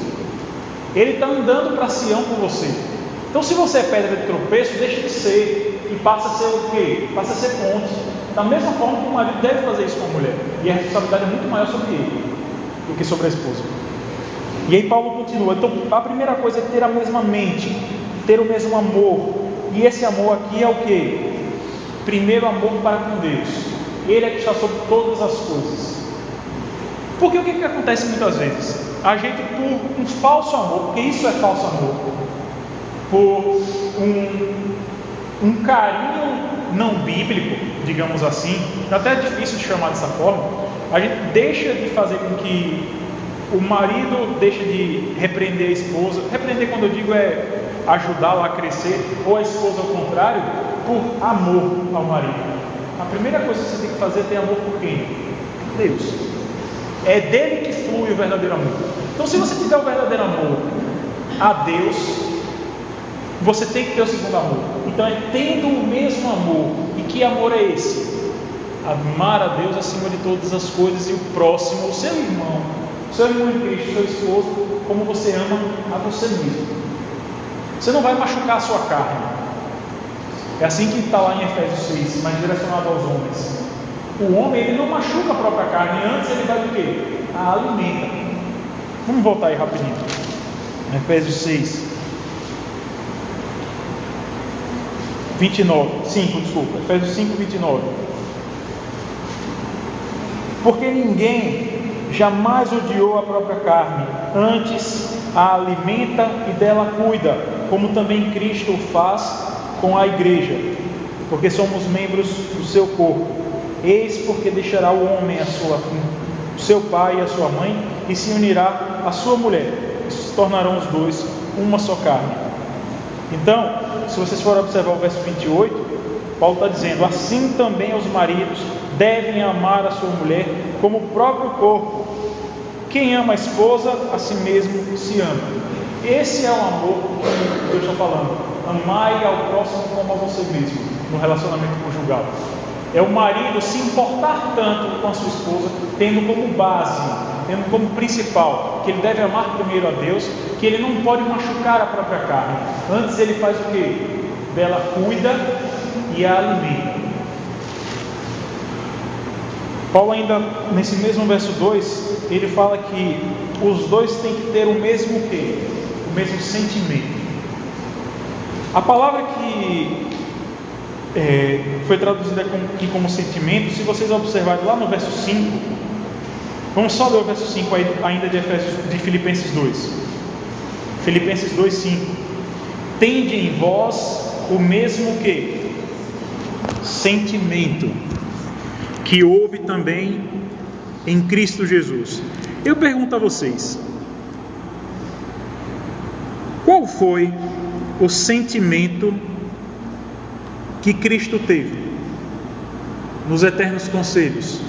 Ele está andando para Sião com você. Então, se você é pedra de tropeço, deixa de ser e passa a ser o quê? Passa a ser ponte. Da mesma forma que o marido deve fazer isso com a mulher. E a responsabilidade é muito maior sobre ele do que sobre a esposa. E aí Paulo continua. Então, a primeira coisa é ter a mesma mente, ter o mesmo amor, E esse amor aqui é o quê? Primeiro amor para com Deus. Ele é que está sobre todas as coisas. Porque o que acontece muitas vezes? A gente, por um falso amor, porque isso é falso amor, por um carinho não bíblico, digamos assim, até é difícil de chamar dessa forma, a gente deixa de fazer com que o marido deixe de repreender a esposa. Repreender, quando eu digo, é ajudá-la a crescer, ou a esposa ao contrário, por amor ao marido. A primeira coisa que você tem que fazer é ter amor por quem? Deus. É dele que flui o verdadeiro amor. Então, se você tiver o verdadeiro amor a Deus, você tem que ter o segundo amor. Então, é tendo o mesmo amor. E que amor é esse? Amar a Deus acima de todas as coisas, e o próximo, o seu irmão em Cristo, seu esposo, como você ama a você mesmo. Você não vai machucar a sua carne. É assim que está lá em Efésios 6, mas direcionado aos homens. O homem, ele não machuca a própria carne, antes ele vai do quê? A alimenta. Vamos voltar aí rapidinho. Efésios 6, 29. 5, desculpa. Efésios 5, 29. Porque ninguém jamais odiou a própria carne, antes a alimenta e dela cuida, como também Cristo o faz com a igreja, porque somos membros do seu corpo. Eis porque deixará o homem o seu pai e a sua mãe, e se unirá à sua mulher, e se tornarão os dois uma só carne. Então, se vocês forem observar o verso 28, Paulo está dizendo: assim também os maridos devem amar a sua mulher como o próprio corpo. Quem ama a esposa, a si mesmo se ama. Esse é o amor que Deus está falando. Amai ao próximo como a você mesmo, no relacionamento conjugal. É o marido se importar tanto com a sua esposa, tendo como base, tendo como principal, que ele deve amar primeiro a Deus, que ele não pode machucar a própria carne. Antes ele faz o quê? Dela cuida e a alimenta. Paulo ainda, nesse mesmo verso 2, ele fala que os dois têm que ter o mesmo quê? O mesmo sentimento. A palavra que foi traduzida aqui como sentimento, se vocês observarem lá no verso 5, vamos só ler o verso 5 ainda de Filipenses 2. Filipenses 2, 5. Tende em vós o mesmo que? Sentimento, que houve também em Cristo Jesus. Eu pergunto a vocês, qual foi o sentimento que Cristo teve nos eternos conselhos?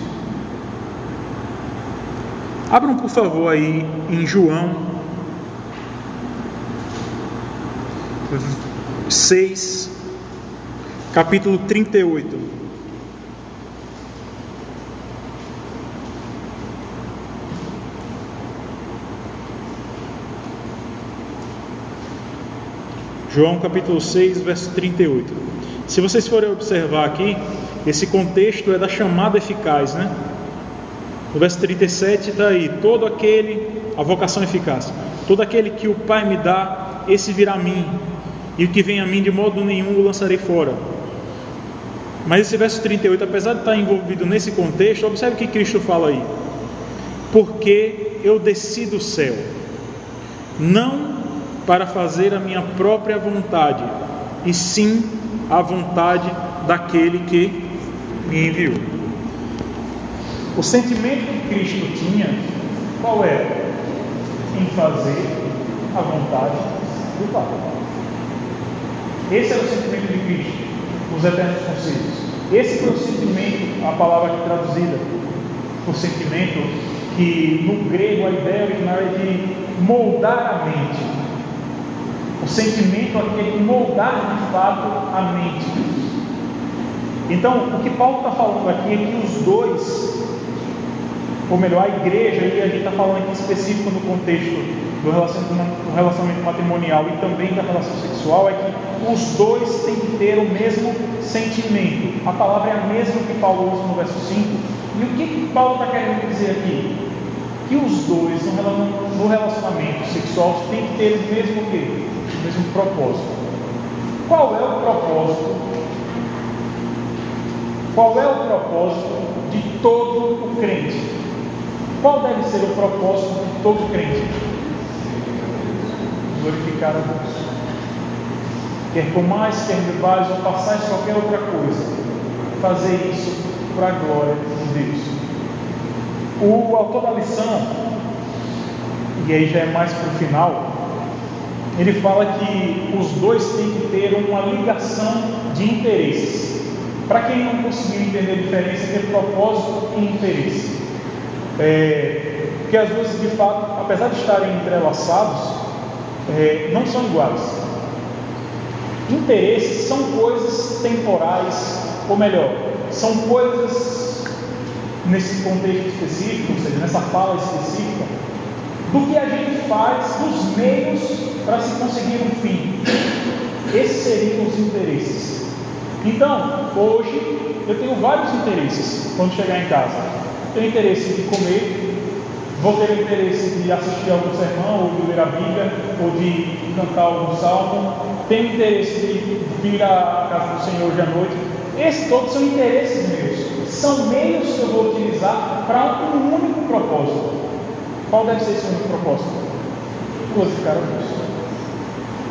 Abram por favor aí em João 6, capítulo 38. João capítulo 6, verso 38. Se vocês forem observar aqui, esse contexto é da chamada eficaz, né? No verso 37 está aí: todo aquele, a vocação eficaz, todo aquele que o Pai me dá, esse virá a mim, e o que vem a mim de modo nenhum o lançarei fora. Mas esse verso 38, apesar de estar envolvido nesse contexto, observe o que Cristo fala aí: porque eu desci do céu, não para fazer a minha própria vontade, e sim a vontade daquele que me enviou. O sentimento que Cristo tinha, qual era? Em fazer a vontade do Pai. Esse era o sentimento de Cristo nos eternos conselhos. Esse foi o sentimento, a palavra aqui traduzida por sentimento, que no grego a ideia original é de moldar a mente. O sentimento aqui é de moldar de fato a mente. Então, o que Paulo está falando aqui é que os dois, ou melhor, a igreja, e a gente está falando aqui específico no contexto do relacionamento matrimonial e também da relação sexual, é que os dois têm que ter o mesmo sentimento. A palavra é a mesma que Paulo usa no verso 5. E o que Paulo está querendo dizer aqui? Que os dois, no relacionamento sexual, têm que ter o mesmo quê? O mesmo propósito. qual é o propósito? Qual é o propósito de todo o crente? Qual deve ser o propósito de todo crente? Glorificar a Deus. Quer comais, quer bebais ou façais qualquer outra coisa, fazer isso para a glória de Deus. O autor da lição, e aí já é mais para o final, ele fala que os dois têm que ter uma ligação de interesses. Para quem não conseguiu entender a diferença entre propósito e interesse, porque as duas, de fato, apesar de estarem entrelaçados, não são iguais. Interesses são coisas temporais, ou melhor, são coisas nesse contexto específico, ou seja, nessa fala específica, do que a gente faz, dos meios para se conseguir um fim. Esses seriam os interesses. Então, hoje, eu tenho vários interesses quando chegar em casa. Tenho interesse de comer, vou ter o interesse de assistir algum sermão, ou de ler a Bíblia, ou de cantar algum salmo. Tenho interesse de vir à casa do Senhor hoje à noite. Esses todos são interesses meus. São meios que eu vou utilizar para um único propósito. Qual deve ser esse único propósito? Glorificar a Deus.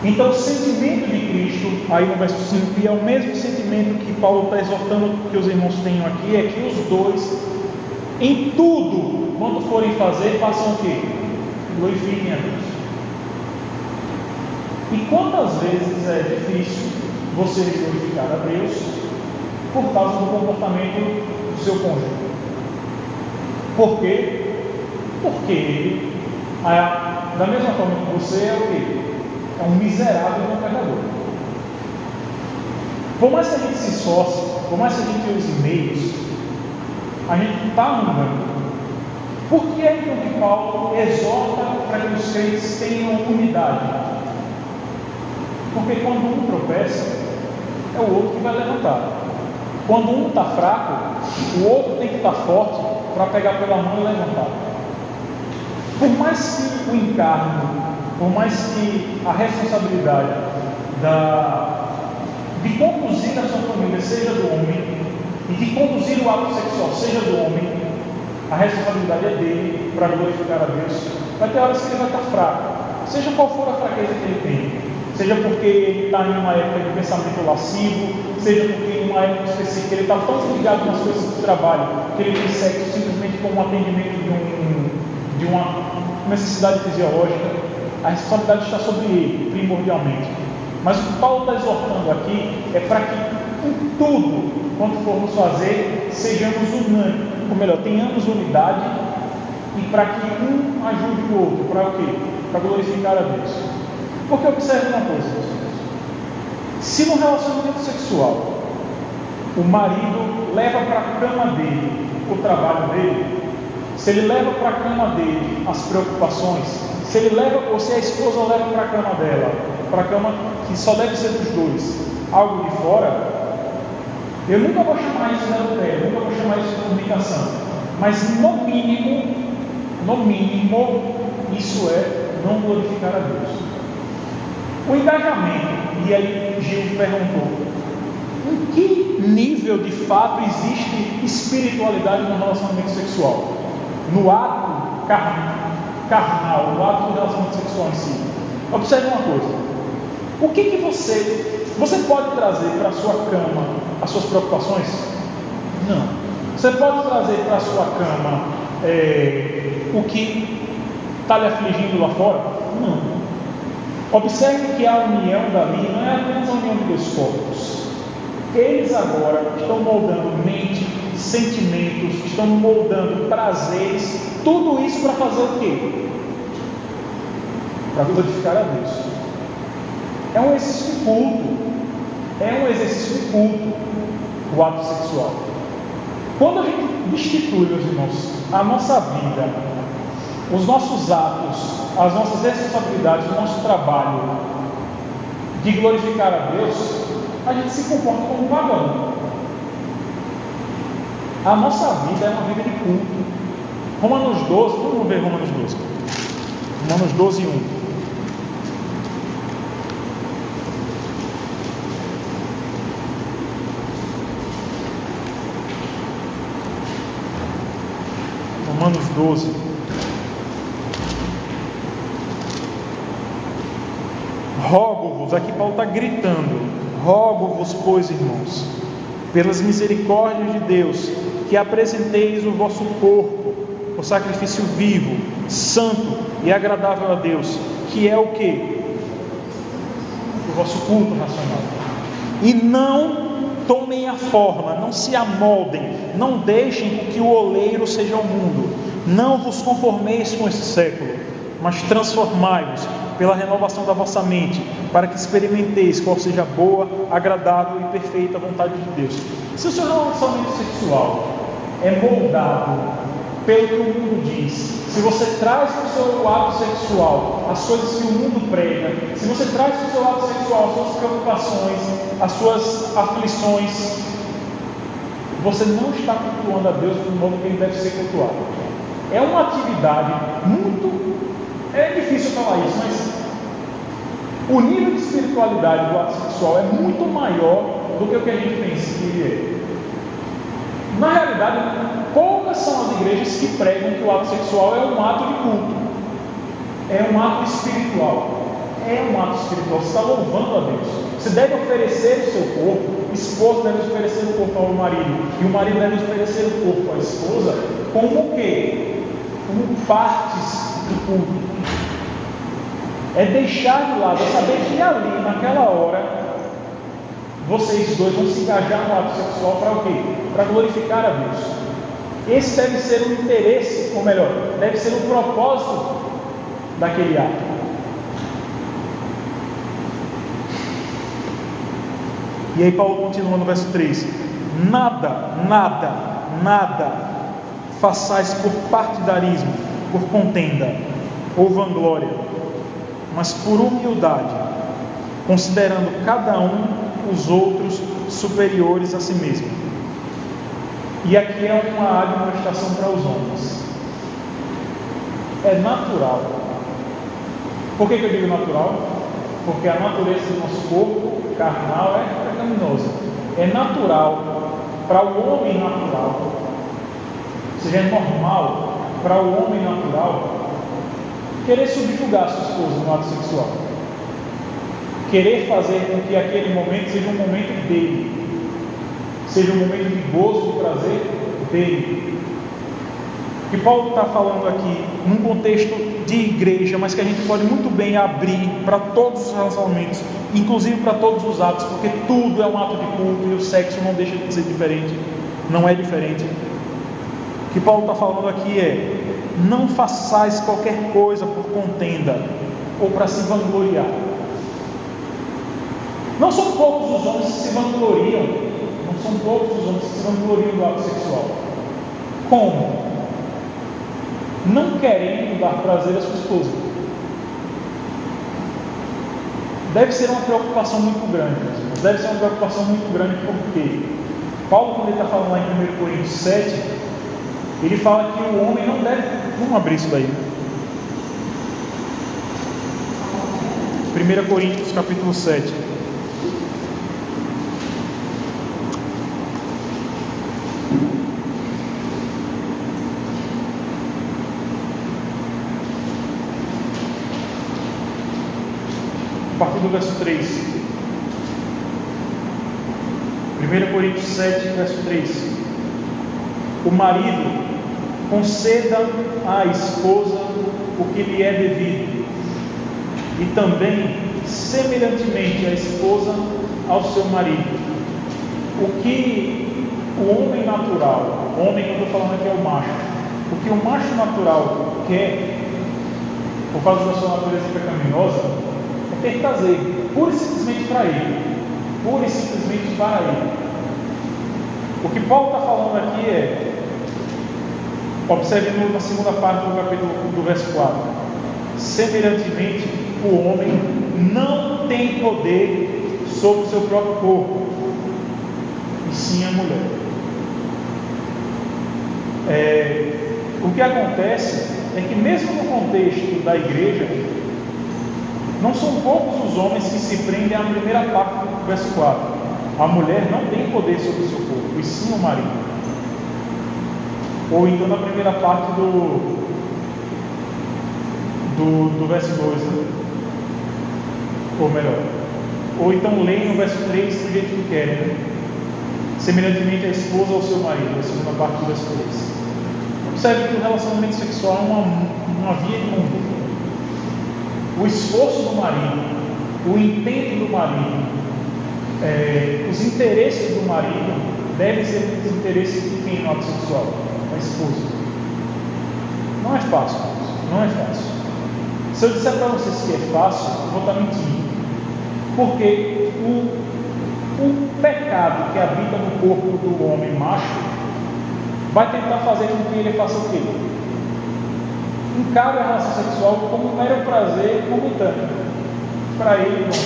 Então, o sentimento de Cristo, aí no verso 5, e é o mesmo sentimento que Paulo está exortando que os irmãos tenham aqui, é que os dois, em tudo, quando forem fazer, façam o quê? Glorifiquem a Deus. E quantas vezes é difícil você glorificar a Deus por causa do comportamento do seu cônjuge? Por quê? Porque ele, da mesma forma que você, é o quê? É um miserável e um pecador. Por mais que a gente se esforce, por mais que a gente use meios, a gente está andando. Por que é então que Paulo exorta para que os crentes tenham unidade? Porque quando um tropeça, é o outro que vai levantar. Quando um está fraco, o outro tem que estar forte para pegar pela mão e levantar. Por mais que o encargo, por mais que a responsabilidade de conduzir a sua família seja do homem, e de conduzir o ato sexual seja do homem, a responsabilidade é dele para glorificar a Deus. Vai ter horas que ele vai estar fraco, seja qual for a fraqueza que ele tem, seja porque ele está em uma época de pensamento lascivo, seja porque em uma época específica ele está tão ligado nas coisas do trabalho que ele tem sexo simplesmente como um atendimento de uma necessidade fisiológica. A responsabilidade está sobre ele, primordialmente. Mas o que Paulo está exortando aqui é para que em tudo, quando formos fazer, sejamos unânimes, ou melhor, tenhamos unidade, e para que um ajude o outro. Para o quê? Para glorificar a Deus. Porque observe uma coisa, se no relacionamento sexual o marido leva para a cama dele o trabalho dele, se ele leva para a cama dele as preocupações, se ele leva, ou se a esposa leva para a cama dela, para a cama que só deve ser dos dois, algo de fora, eu nunca vou chamar isso de adultério, nunca vou chamar isso de comunicação, mas no mínimo, isso é não glorificar a Deus. O engajamento, e aí Gil perguntou, em que nível de fato existe espiritualidade no relacionamento sexual? No ato carnal, no ato do relacionamento sexual em si. Observe uma coisa, o que você pode trazer para a sua cama as suas preocupações? Não. Você pode trazer para a sua cama o que está lhe afligindo lá fora? Não. Observe que a união dali não é apenas a união de dois corpos. Eles agora estão moldando mente, sentimentos, estão moldando prazeres, tudo isso para fazer o quê? Para glorificar a Deus. É um exercício de culto, o ato sexual. Quando a gente institui, meus irmãos, a nossa vida, os nossos atos, as nossas responsabilidades, o nosso trabalho de glorificar a Deus, a gente se comporta como um vagabundo. A nossa vida é uma vida de culto. Romanos 12, vamos ver Romanos 12. Romanos 12, 1. Romanos 12. Rogo-vos, aqui Paulo está gritando, rogo-vos, pois, irmãos, pelas misericórdias de Deus, que apresenteis o vosso corpo, o sacrifício vivo, santo e agradável a Deus, que é o quê? O vosso culto racional. E não tomem a forma, não se amoldem, não deixem que o oleiro seja o mundo, não vos conformeis com esse século, mas transformai-vos pela renovação da vossa mente, para que experimenteis qual seja a boa, agradável e perfeita vontade de Deus. Se o seu relacionamento sexual é moldado pelo que o mundo diz, se você traz para o seu ato sexual as coisas que o mundo prega, se você traz para o seu ato sexual as suas preocupações, as suas aflições, você não está cultuando a Deus do modo que Ele deve ser cultuado. É uma atividade muito... É difícil falar isso, mas o nível de espiritualidade do ato sexual é muito maior do que o que a gente pensa que ele é. Na realidade, poucas são as igrejas que pregam que o ato sexual é um ato de culto, é um ato espiritual. É um ato espiritual, você está louvando a Deus. Você deve oferecer o seu corpo, o esposo deve oferecer o corpo ao marido, e o marido deve oferecer o corpo à esposa, como o quê? Como partes do culto. É deixar de lado, é saber que ali, naquela hora, vocês dois vão se engajar no ato sexual para o quê? Para glorificar a Deus. Esse deve ser o interesse, ou melhor, deve ser o propósito daquele ato. E aí Paulo continua no verso 3: nada façais por partidarismo, por contenda ou vanglória, mas por humildade, considerando cada um os outros superiores a si mesmo. E aqui é uma admoestação para os homens. É natural. Por que eu digo natural? Porque a natureza do nosso corpo carnal é pecaminosa. É natural para o homem natural, ou seja, é normal para o homem natural querer subjugar sua esposa no ato sexual, querer fazer com que aquele momento seja um momento dele, seja um momento de gozo, de prazer dele. O que Paulo está falando aqui, num contexto de igreja, mas que a gente pode muito bem abrir para todos os relacionamentos, inclusive para todos os atos, porque tudo é um ato de culto e o sexo não deixa de ser diferente, não é diferente. O que Paulo está falando aqui é: não façais qualquer coisa por contenda ou para se vangloriar. Não são poucos os homens que se vangloriam, não são poucos os homens que se vangloriam do ato sexual. Como? Não querendo dar prazer à sua esposa. Deve ser uma preocupação muito grande, mas deve ser uma preocupação muito grande porque Paulo, quando ele está falando lá em 1 Coríntios 7, ele fala que o homem não deve... Vamos abrir isso daí. 1 Coríntios capítulo 7. A partir do verso 3. 1 Coríntios 7, verso 3. O marido conceda à esposa o que lhe é devido, e também, semelhantemente, a esposa ao seu marido. O que o homem natural, o homem que eu estou falando aqui é o macho, o que o macho natural quer, por causa da sua natureza pecaminosa, é ter prazer, pura e simplesmente para ele. Pura e simplesmente para ele. O que Paulo está falando aqui é, observe na segunda parte do capítulo do verso 4: semelhantemente, o homem não tem poder sobre o seu próprio corpo, e sim a mulher. O que acontece é que, mesmo no contexto da igreja, não são poucos os homens que se prendem à primeira parte do verso 4. A mulher não tem poder sobre o seu corpo, e sim o marido. Ou então na primeira parte do verso 2, né? Ou melhor, ou então leem o verso 3 do jeito que querem, né? Semelhantemente a esposa ao seu marido, a segunda parte do verso 3. Observe que o relacionamento sexual é uma via de conduta. O esforço do marido, o intento do marido, os interesses do marido devem ser os interesses de quem no ato sexual? A esposa. Não é fácil, não é fácil. Se eu disser para vocês que é fácil, eu vou estar mentindo. Porque o pecado que habita no corpo do homem macho vai tentar fazer com que ele faça o quê? Encare a relação sexual como um mero prazer momentâneo. Para ele, não.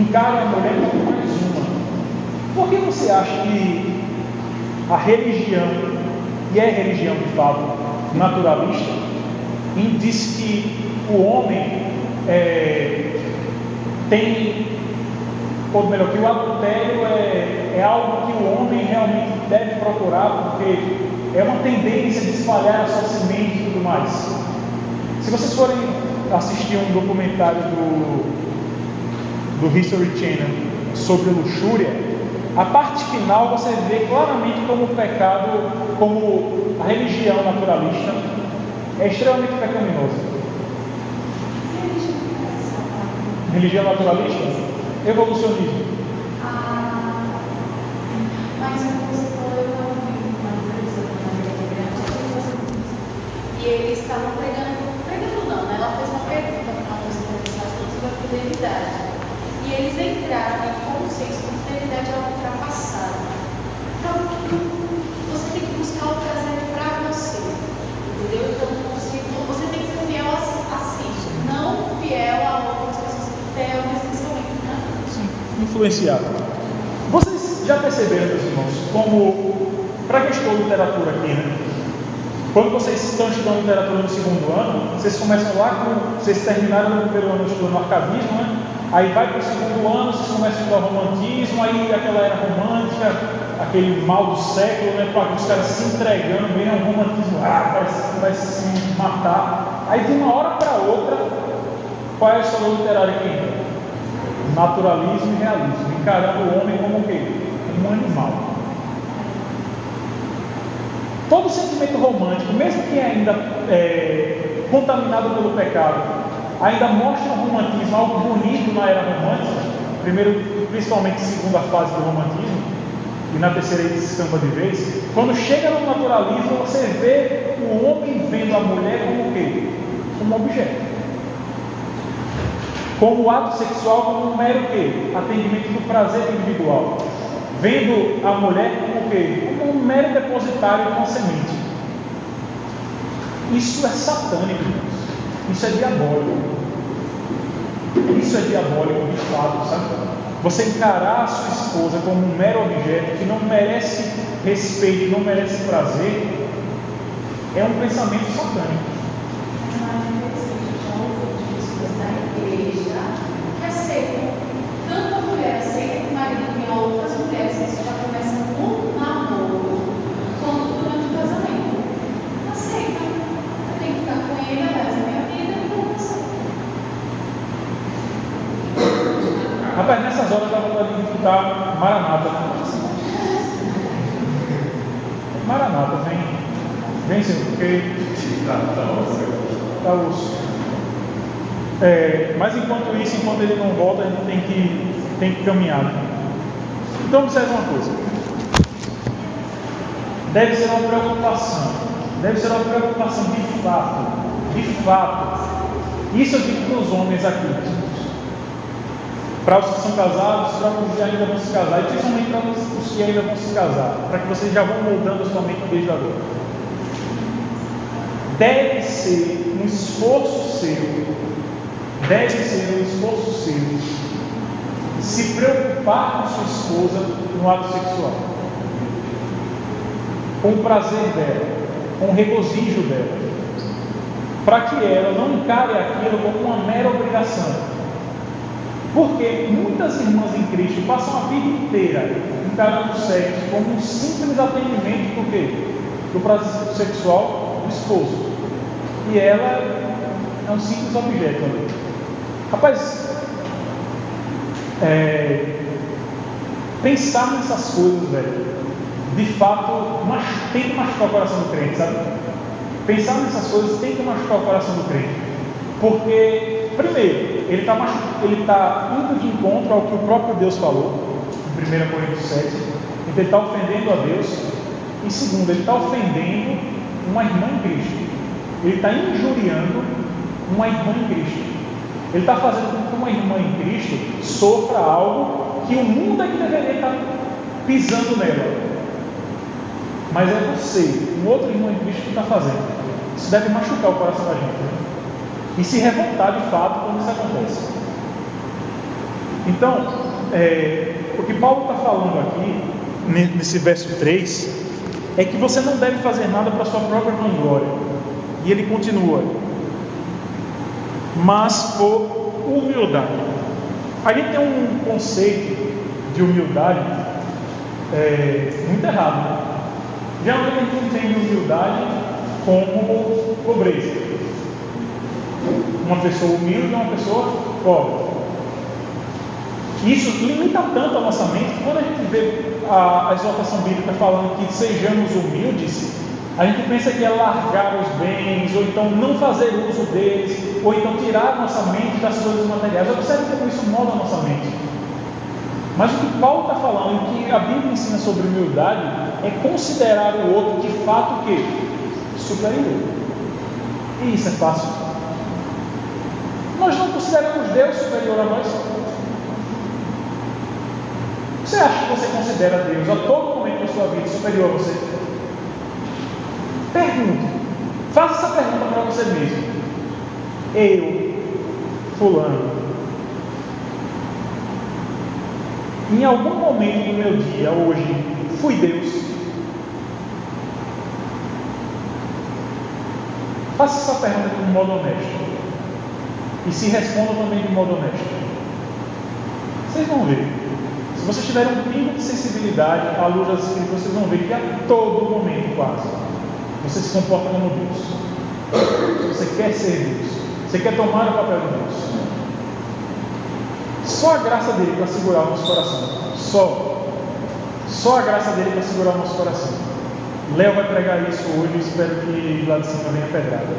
Encare a mulher como mais uma. Por que você acha que a religião, e é religião de fato naturalista, diz que o homem ou melhor, que o adultério é algo que o homem realmente deve procurar, porque é uma tendência de espalhar a sua semente e tudo mais. Se vocês forem assistir um documentário do History Channel sobre luxúria, a parte final você vê claramente como o pecado, como a religião naturalista é extremamente pecaminosa. Religião naturalista? Evolucionismo. Mas eu não vi uma entrevista com uma grande, e eles estavam pregando não, né? Ela fez uma pergunta para uma das entrevistadas sobre a fidelidade. E eles entraram em conceitos de fidelidade ao ultrapassado. Então, você tem que buscar o prazer para você. Entendeu? Então, você tem que ser fiel a si, não fiel a outras pessoas, fiel necessariamente, né? Sim, influenciado. Vocês já perceberam, meus irmãos, como, para quem estudou literatura aqui, né? Quando vocês estão estudando literatura no segundo ano, vocês começam vocês terminaram no primeiro ano estudando arcadismo, né? Aí vai para o segundo ano, vocês começam a estudar romantismo, aí aquela era romântica, aquele mal do século, né? Para os caras se entregando, vem um romantismo, vai se matar. Aí de uma hora para outra, qual é a história literária que entra? Naturalismo e realismo, encarando o homem como o quê? Um animal. Todo sentimento romântico, mesmo que ainda contaminado pelo pecado, ainda mostra o romantismo, algo bonito na era romântica, principalmente segunda fase do romantismo, e na terceira ele se escampa de vez. Quando chega no naturalismo, você vê o homem vendo a mulher como o quê? Como objeto. Como o ato sexual como um mero quê? Atendimento do prazer individual. Vendo a mulher como o quê? Como um mero depositário de uma semente. Isso é satânico, isso é diabólico. Isso é diabólico de fato, sabe? Você encarar a sua esposa como um mero objeto que não merece respeito, não merece prazer, é um pensamento satânico. Tanto a mulher aceita que o marido tem outras mulheres, isso já começa no namoro, quanto durante o casamento. Aceita. Eu tenho que ficar com ele, a minha vida, então não aceita. Rapaz, nessas horas dá vontade de escutar Maranata. Maranata, vem Senhor, porque tá osso. Mas enquanto ele não volta, a gente tem que caminhar. Então observe uma coisa. Deve ser uma preocupação de fato. Isso eu digo para os homens aqui, para os que são casados, para os que ainda vão se casar, e principalmente para os que ainda vão se casar, para que vocês já vão moldando a sua mente desde agora. Deve ser um esforço seu se preocupar com sua esposa no ato sexual, com o prazer dela, com o regozijo dela, para que ela não encare aquilo como uma mera obrigação. Porque muitas irmãs em Cristo passam a vida inteira encarando o sexo como um simples atendimento, por quê? do prazer sexual do esposo. E ela é um simples objeto ali. Rapaz, pensar nessas coisas, velho, de fato, tem que machucar o coração do crente, sabe? Pensar nessas coisas tem que machucar o coração do crente. Porque, primeiro, ele está indo de encontro ao que o próprio Deus falou, em 1 Coríntios 7. Então ele está ofendendo a Deus. E segundo, ele está ofendendo uma irmã em Cristo. Ele está injuriando uma irmã em Cristo. Ele está fazendo com que uma irmã em Cristo sofra algo que o mundo é que deveria estar pisando nela. Mas é você, um outro irmão em Cristo, que está fazendo. Isso deve machucar o coração da gente, né? E se revoltar de fato quando isso acontece. Então, o que Paulo está falando aqui, nesse verso 3, é que você não deve fazer nada para a sua própria vanglória. E ele continua: mas por humildade. A gente tem um conceito de humildade muito errado, né? Geralmente a gente entende humildade como pobreza. Uma pessoa humilde é uma pessoa pobre. Isso limita tanto a nossa mente que quando a gente vê a exortação bíblica falando que sejamos humildes, a gente pensa que é largar os bens, ou então não fazer uso deles, ou então tirar a nossa mente das coisas materiais. Observe como isso molda a nossa mente. Mas o que Paulo está falando, o que a Bíblia ensina sobre humildade, é considerar o outro de fato o quê? Superior. E isso é fácil. Nós não consideramos Deus superior a nós. Você acha que você considera Deus a todo momento da sua vida superior a você? Pergunte. Faça essa pergunta para você mesmo. Eu, fulano, em algum momento do meu dia, hoje, fui Deus? Faça essa pergunta de um modo honesto. E se responda também de modo honesto. Vocês vão ver. Se vocês tiverem um pingo de sensibilidade à luz das Escrituras, vocês vão ver que a todo momento, quase, você se comporta como Deus. Você quer ser Deus. Você quer tomar o papel de Deus. Só a graça dele para segurar o nosso coração. Só a graça dele para segurar o nosso coração. Léo vai pregar isso hoje. Eu espero que lá de cima venha pedrada.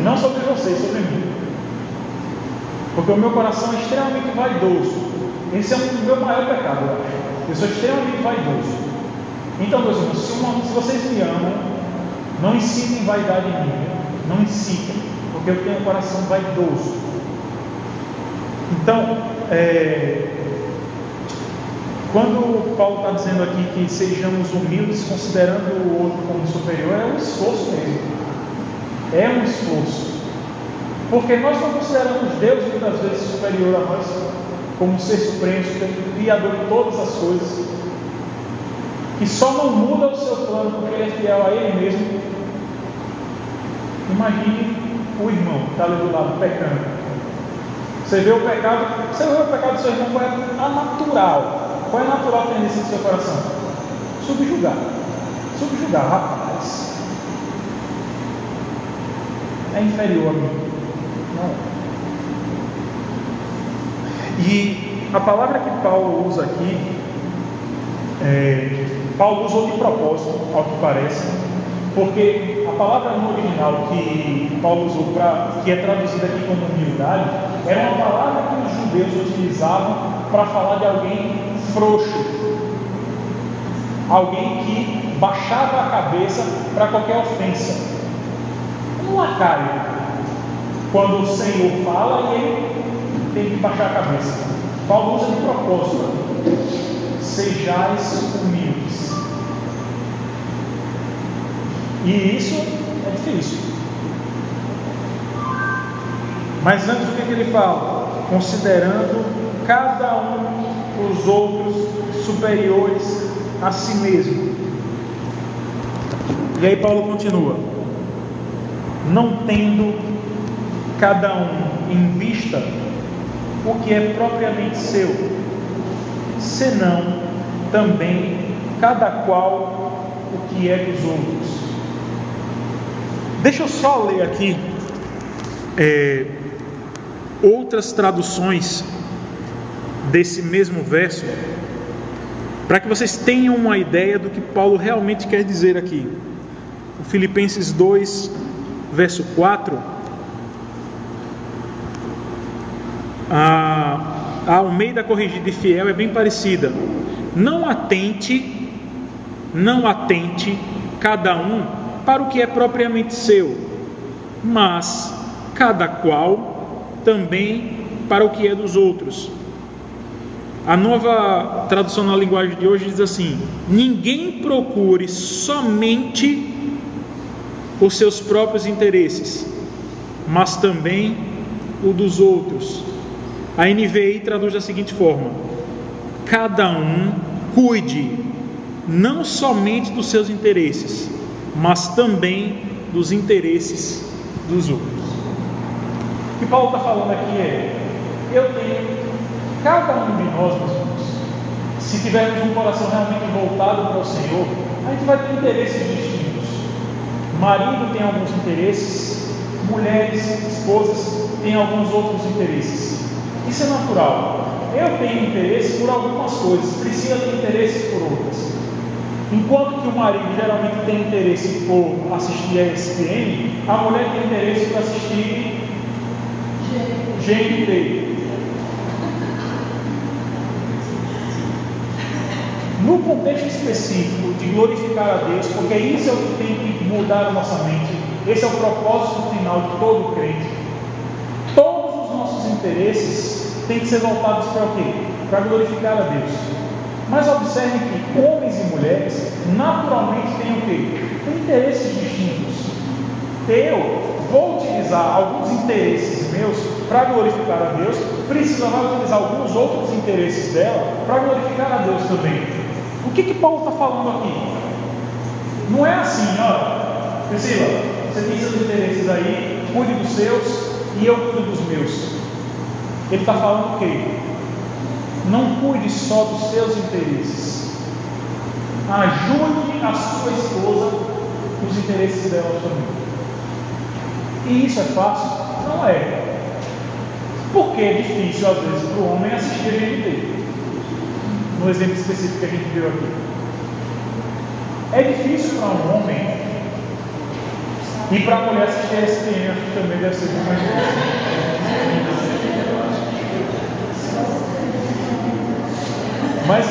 Não sobre vocês, sobre mim. Porque o meu coração é extremamente vaidoso. Esse é o meu maior pecado, eu acho. Eu sou extremamente vaidoso. Então, meus irmãos, se vocês me amam, não incitem vaidade em mim. Não incitem, porque eu tenho um coração vaidoso. Então, quando Paulo está dizendo aqui que sejamos humildes, considerando o outro como superior, é um esforço mesmo. É um esforço. Porque nós não consideramos Deus muitas vezes superior a nós, como ser supremo, criador de todas as coisas, que só não muda o seu plano porque ele é fiel a ele mesmo. Imagine o irmão que está ali do lado pecando. Você vê o pecado do seu irmão, qual é a natural? Qual é a natural tendência do seu coração? Subjugar. Subjugar, rapaz. É inferior a mim. Não. E a palavra que Paulo usa aqui, Paulo usou de propósito, ao que parece, porque a palavra no original que Paulo usou, que é traduzida aqui como humildade, era uma palavra que os judeus utilizavam para falar de alguém frouxo, alguém que baixava a cabeça para qualquer ofensa, um lacaio, quando o Senhor fala e ele tem que baixar a cabeça. Paulo usa de propósito: sejais humildes. E isso é difícil. Mas antes, o que ele fala? Considerando cada um os outros superiores a si mesmo. E aí Paulo continua: não tendo cada um em vista o que é propriamente seu, senão também cada qual o que é dos outros. Deixa eu só ler aqui outras traduções desse mesmo verso, para que vocês tenham uma ideia do que Paulo realmente quer dizer aqui. O Filipenses 2, verso 4, a Almeida Corrigida e Fiel é bem parecida. Não atente cada um para o que é propriamente seu, mas cada qual também para o que é dos outros. A Nova Tradução na Linguagem de hoje diz assim: ninguém procure somente os seus próprios interesses, mas também o dos outros. A NVI traduz da seguinte forma: cada um cuide não somente dos seus interesses, mas também dos interesses dos outros. O que Paulo está falando aqui cada um de nós, meus irmãos, se tivermos um coração realmente voltado para o Senhor, a gente vai ter interesses distintos. Marido tem alguns interesses, mulheres, esposas têm alguns outros interesses. Isso é natural. Eu tenho interesse por algumas coisas, Priscila tem interesse por outras. Enquanto que o marido geralmente tem interesse por assistir a ESPN, a mulher tem interesse por assistir GNT. No contexto específico de glorificar a Deus, porque isso é o que tem que mudar a nossa mente, esse é o propósito final de todo crente. Todos os nossos interesses têm que ser voltados para o quê? Para glorificar a Deus. Mas observe que homens e mulheres naturalmente têm o quê? Têm interesses distintos. Eu vou utilizar alguns interesses meus para glorificar a Deus, Priscila vai utilizar alguns outros interesses dela para glorificar a Deus também. O que Paulo está falando aqui? Não é assim, olha, Priscila, você tem seus interesses aí, cuide dos seus e eu cuido dos meus. Ele está falando o quê? Não cuide só dos seus interesses. Ajude a sua esposa nos interesses dela também. E isso é fácil? Não é. Porque é difícil, às vezes, para o homem assistir a GNT. No exemplo específico que a gente viu aqui. É difícil para um homem e para a mulher assistir a ESPN, acho que também deve ser muito mais difícil. Mas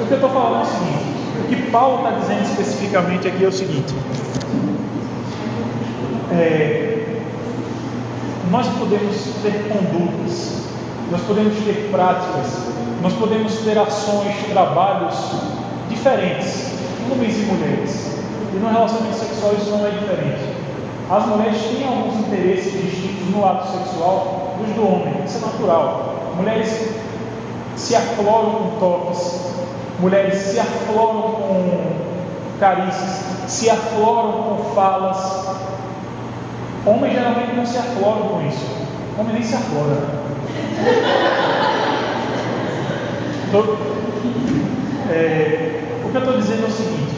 o que eu estou falando é o seguinte: o que Paulo está dizendo especificamente aqui é o seguinte: nós podemos ter condutas, nós podemos ter práticas, nós podemos ter ações, trabalhos diferentes, homens e mulheres. E no relacionamento sexual isso não é diferente. As mulheres têm alguns interesses distintos no ato sexual dos do homem, isso é natural. Mulheres se afloram com toques, mulheres se afloram com carícias, se afloram com falas. Homens geralmente não se afloram com isso. Homem nem se aflora. O que eu estou dizendo é o seguinte: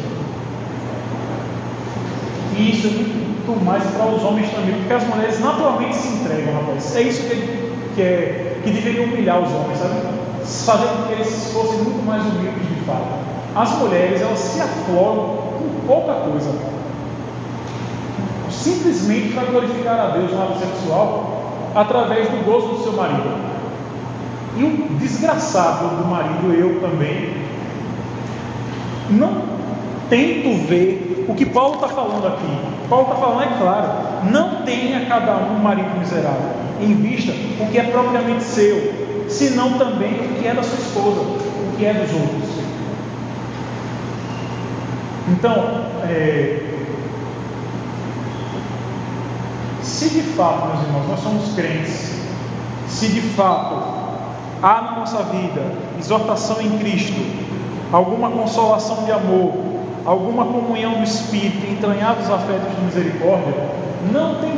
e isso é muito mais para os homens também, porque as mulheres naturalmente se entregam, rapaz. É isso que deveria humilhar os homens, sabe? Fazer com que eles fossem muito mais humildes de fato. As mulheres, elas se afloram com pouca coisa, simplesmente para glorificar a Deus no ato sexual, através do gozo do seu marido. E o desgraçado do marido, eu também, não tento ver o que Paulo está falando aqui. Paulo está falando, é claro, não tenha cada um marido miserável, em vista o que é propriamente seu, senão também o que é da sua esposa, o que é dos outros. Então, se de fato, meus irmãos, nós somos crentes, se de fato há na nossa vida exortação em Cristo, alguma consolação de amor, alguma comunhão do Espírito, entranhados afetos de misericórdia, não tem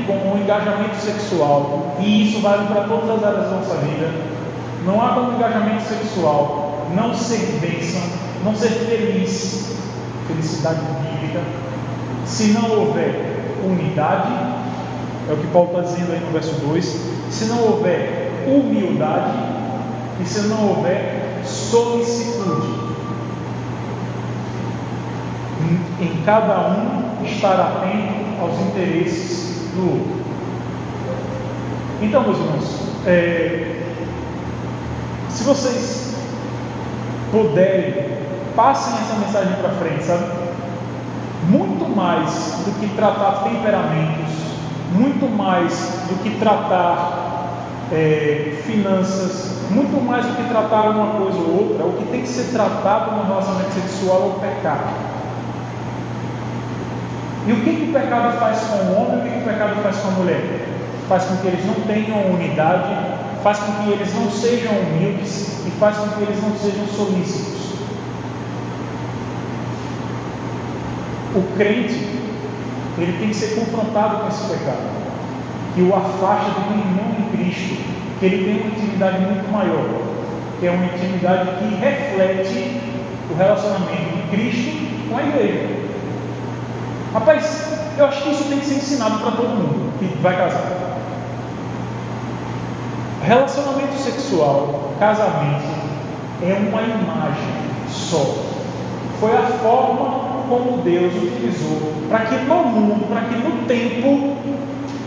como o engajamento sexual, e isso vale para todas as áreas da nossa vida, não há como engajamento sexual não ser bênção não ser feliz, felicidade bíblica, se não houver unidade, é o que Paulo está dizendo aí no verso 2, se não houver humildade e se não houver solicitude. Em cada um estar atento aos interesses do outro. Então, meus irmãos, se vocês puderem, passem essa mensagem para frente, sabe? Muito mais do que tratar temperamentos, muito mais do que tratar finanças, muito mais do que tratar uma coisa ou outra, o que tem que ser tratado no relacionamento sexual é o pecado. E o que o pecado faz com o homem e o que o pecado faz com a mulher? Faz com que eles não tenham unidade, faz com que eles não sejam humildes e faz com que eles não sejam solícitos. O crente, ele tem que ser confrontado com esse pecado, que o afasta do irmão em Cristo, que ele tem uma intimidade muito maior, que é uma intimidade que reflete o relacionamento de Cristo com a igreja. Rapaz, eu acho que isso tem que ser ensinado para todo mundo que vai casar. Relacionamento sexual, casamento, é uma imagem só. Foi a forma como Deus utilizou para que no mundo, para que no tempo,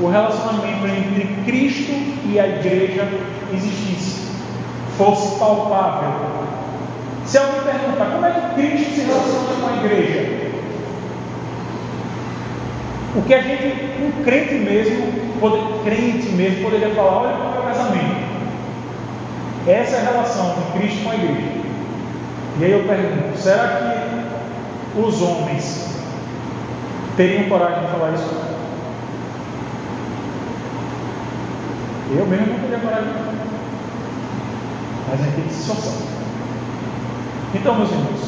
o relacionamento entre Cristo e a igreja existisse, fosse palpável. Se alguém perguntar como é que Cristo se relaciona com a igreja, o que a gente, um crente mesmo poderia falar, olha para o meu casamento. Essa é a relação de Cristo com a igreja. E aí eu pergunto, será que os homens teriam coragem de falar isso? Eu mesmo não teria coragem de falar. Mas a gente tem que se esforçar. Então, meus irmãos,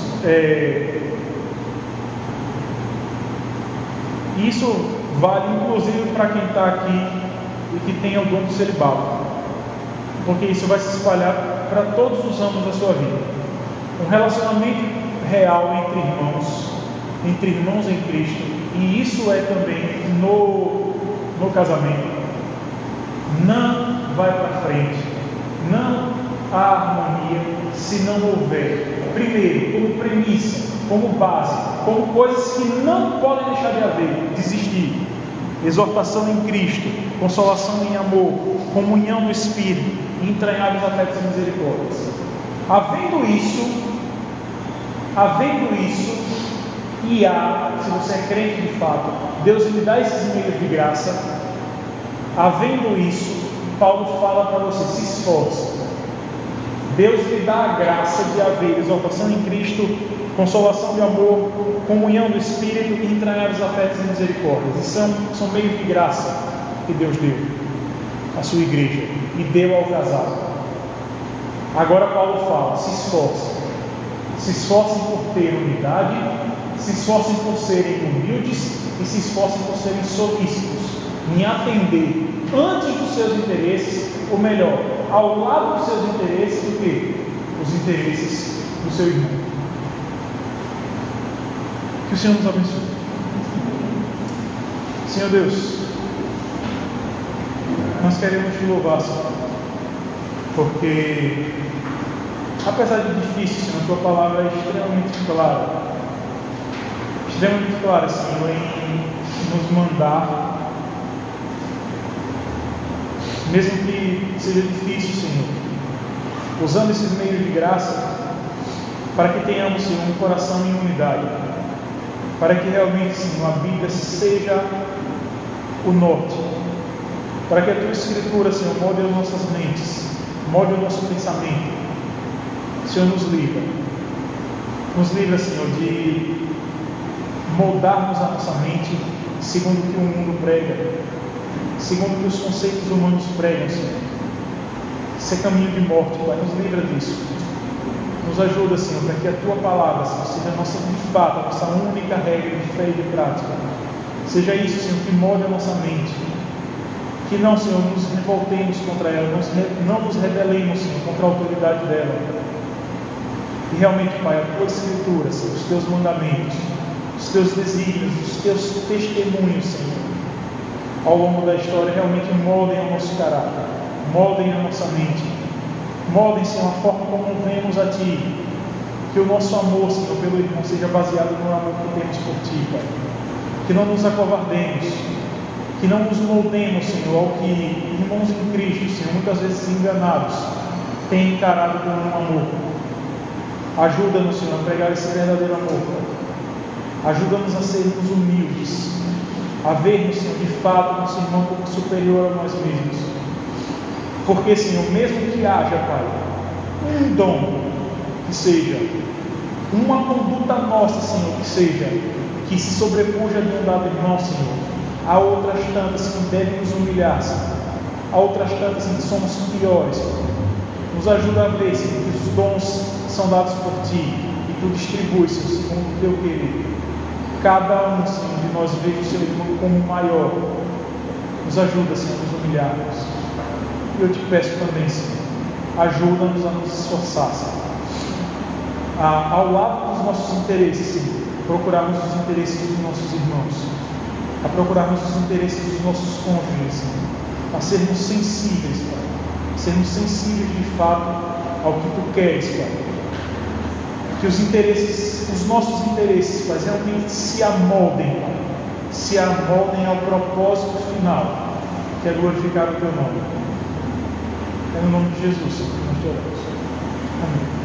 isso vale inclusive para quem está aqui e que tem o dom do celibato, porque isso vai se espalhar para todos os âmbitos da sua vida. Um relacionamento real entre irmãos em Cristo, e isso é também no casamento, não vai para frente, não há harmonia se não houver, primeiro, como premissa, como base, como coisas que não podem deixar de haver, de existir: exortação em Cristo, consolação em amor, comunhão no Espírito, entranhados afetos e misericórdias. Havendo isso, e se você é crente de fato, Deus lhe dá esses meios de graça. Havendo isso, Paulo fala para você: se esforce. Deus lhe dá a graça de haver exortação em Cristo, consolação de amor, comunhão do Espírito e entranhados afetos e misericórdias. E são meios de graça que Deus deu à sua igreja e deu ao casal. Agora Paulo fala: se esforcem. Se esforcem por ter unidade, se esforcem por serem humildes e se esforcem por serem solícitos, em atender antes dos seus interesses, ou melhor, ao lado dos seus interesses, do que os interesses do seu irmão. Que o Senhor nos abençoe. Senhor Deus, nós queremos te louvar, Senhor, porque apesar de difícil, Senhor, a tua palavra é extremamente clara, Senhor, em nos mandar, mesmo que seja difícil, Senhor, usando esses meios de graça, para que tenhamos, Senhor, um coração em unidade, para que realmente, Senhor, a Bíblia seja o norte, para que a tua Escritura, Senhor, molde as nossas mentes, molde o nosso pensamento. Senhor, nos livra, Senhor, de moldarmos a nossa mente segundo o que o mundo prega, segundo o que os conceitos humanos pregam, Senhor. Isso é caminho de morte, Pai, nos livra disso. Nos ajuda, Senhor, para que a tua palavra, Senhor, seja a nossa, de fato, a nossa única regra de fé e de prática. Seja isso, Senhor, que molde a nossa mente. Que não, Senhor, nos revoltemos contra ela, não nos rebelemos, Senhor, contra a autoridade dela. E realmente, Pai, a tua escritura, Senhor, os teus mandamentos, os teus desígnios, os teus testemunhos, Senhor, ao longo da história, realmente moldem o nosso caráter, moldem a nossa mente, moldem, Senhor, a forma como vemos a Ti. Que o nosso amor, Senhor, pelo irmão seja baseado no amor que temos por Ti, Pai. Que não nos acovardemos, que não nos moldemos, Senhor, ao que irmãos em Cristo, Senhor, muitas vezes enganados, têm encarado como um amor. Ajuda-nos, Senhor, a pregar esse verdadeiro amor, Pai. Ajuda-nos a sermos humildes, a vermos, Senhor, de fato, nosso irmão como superior a nós mesmos. Porque, Senhor, mesmo que haja, Pai, um dom que seja, uma conduta nossa, Senhor, que seja, que se sobrepuja de um dado irmão, Senhor, há outras tantas que devem nos humilhar, Senhor. Há outras tantas em que somos piores, Senhor. Nos ajuda a ver, Senhor, que os dons são dados por Ti e Tu distribuis, Senhor, segundo o Teu querer. Cada um, Senhor, de nós veja o seu irmão como maior. Nos ajuda, Senhor, a nos humilharmos. E eu te peço também, Senhor, ajuda-nos a nos esforçar, Senhor. Ao lado dos nossos interesses, Senhor, procurarmos os interesses dos nossos irmãos, a procurarmos os interesses dos nossos cônjuges, Senhor, a sermos sensíveis, Pai, a sermos sensíveis de fato ao que Tu queres, Pai. Que os nossos interesses, Pai, realmente se amoldem, Pai, se amoldem ao propósito final, que é glorificar o Teu nome. É no nome de Jesus, Senhor, que nós te oramos. Amém.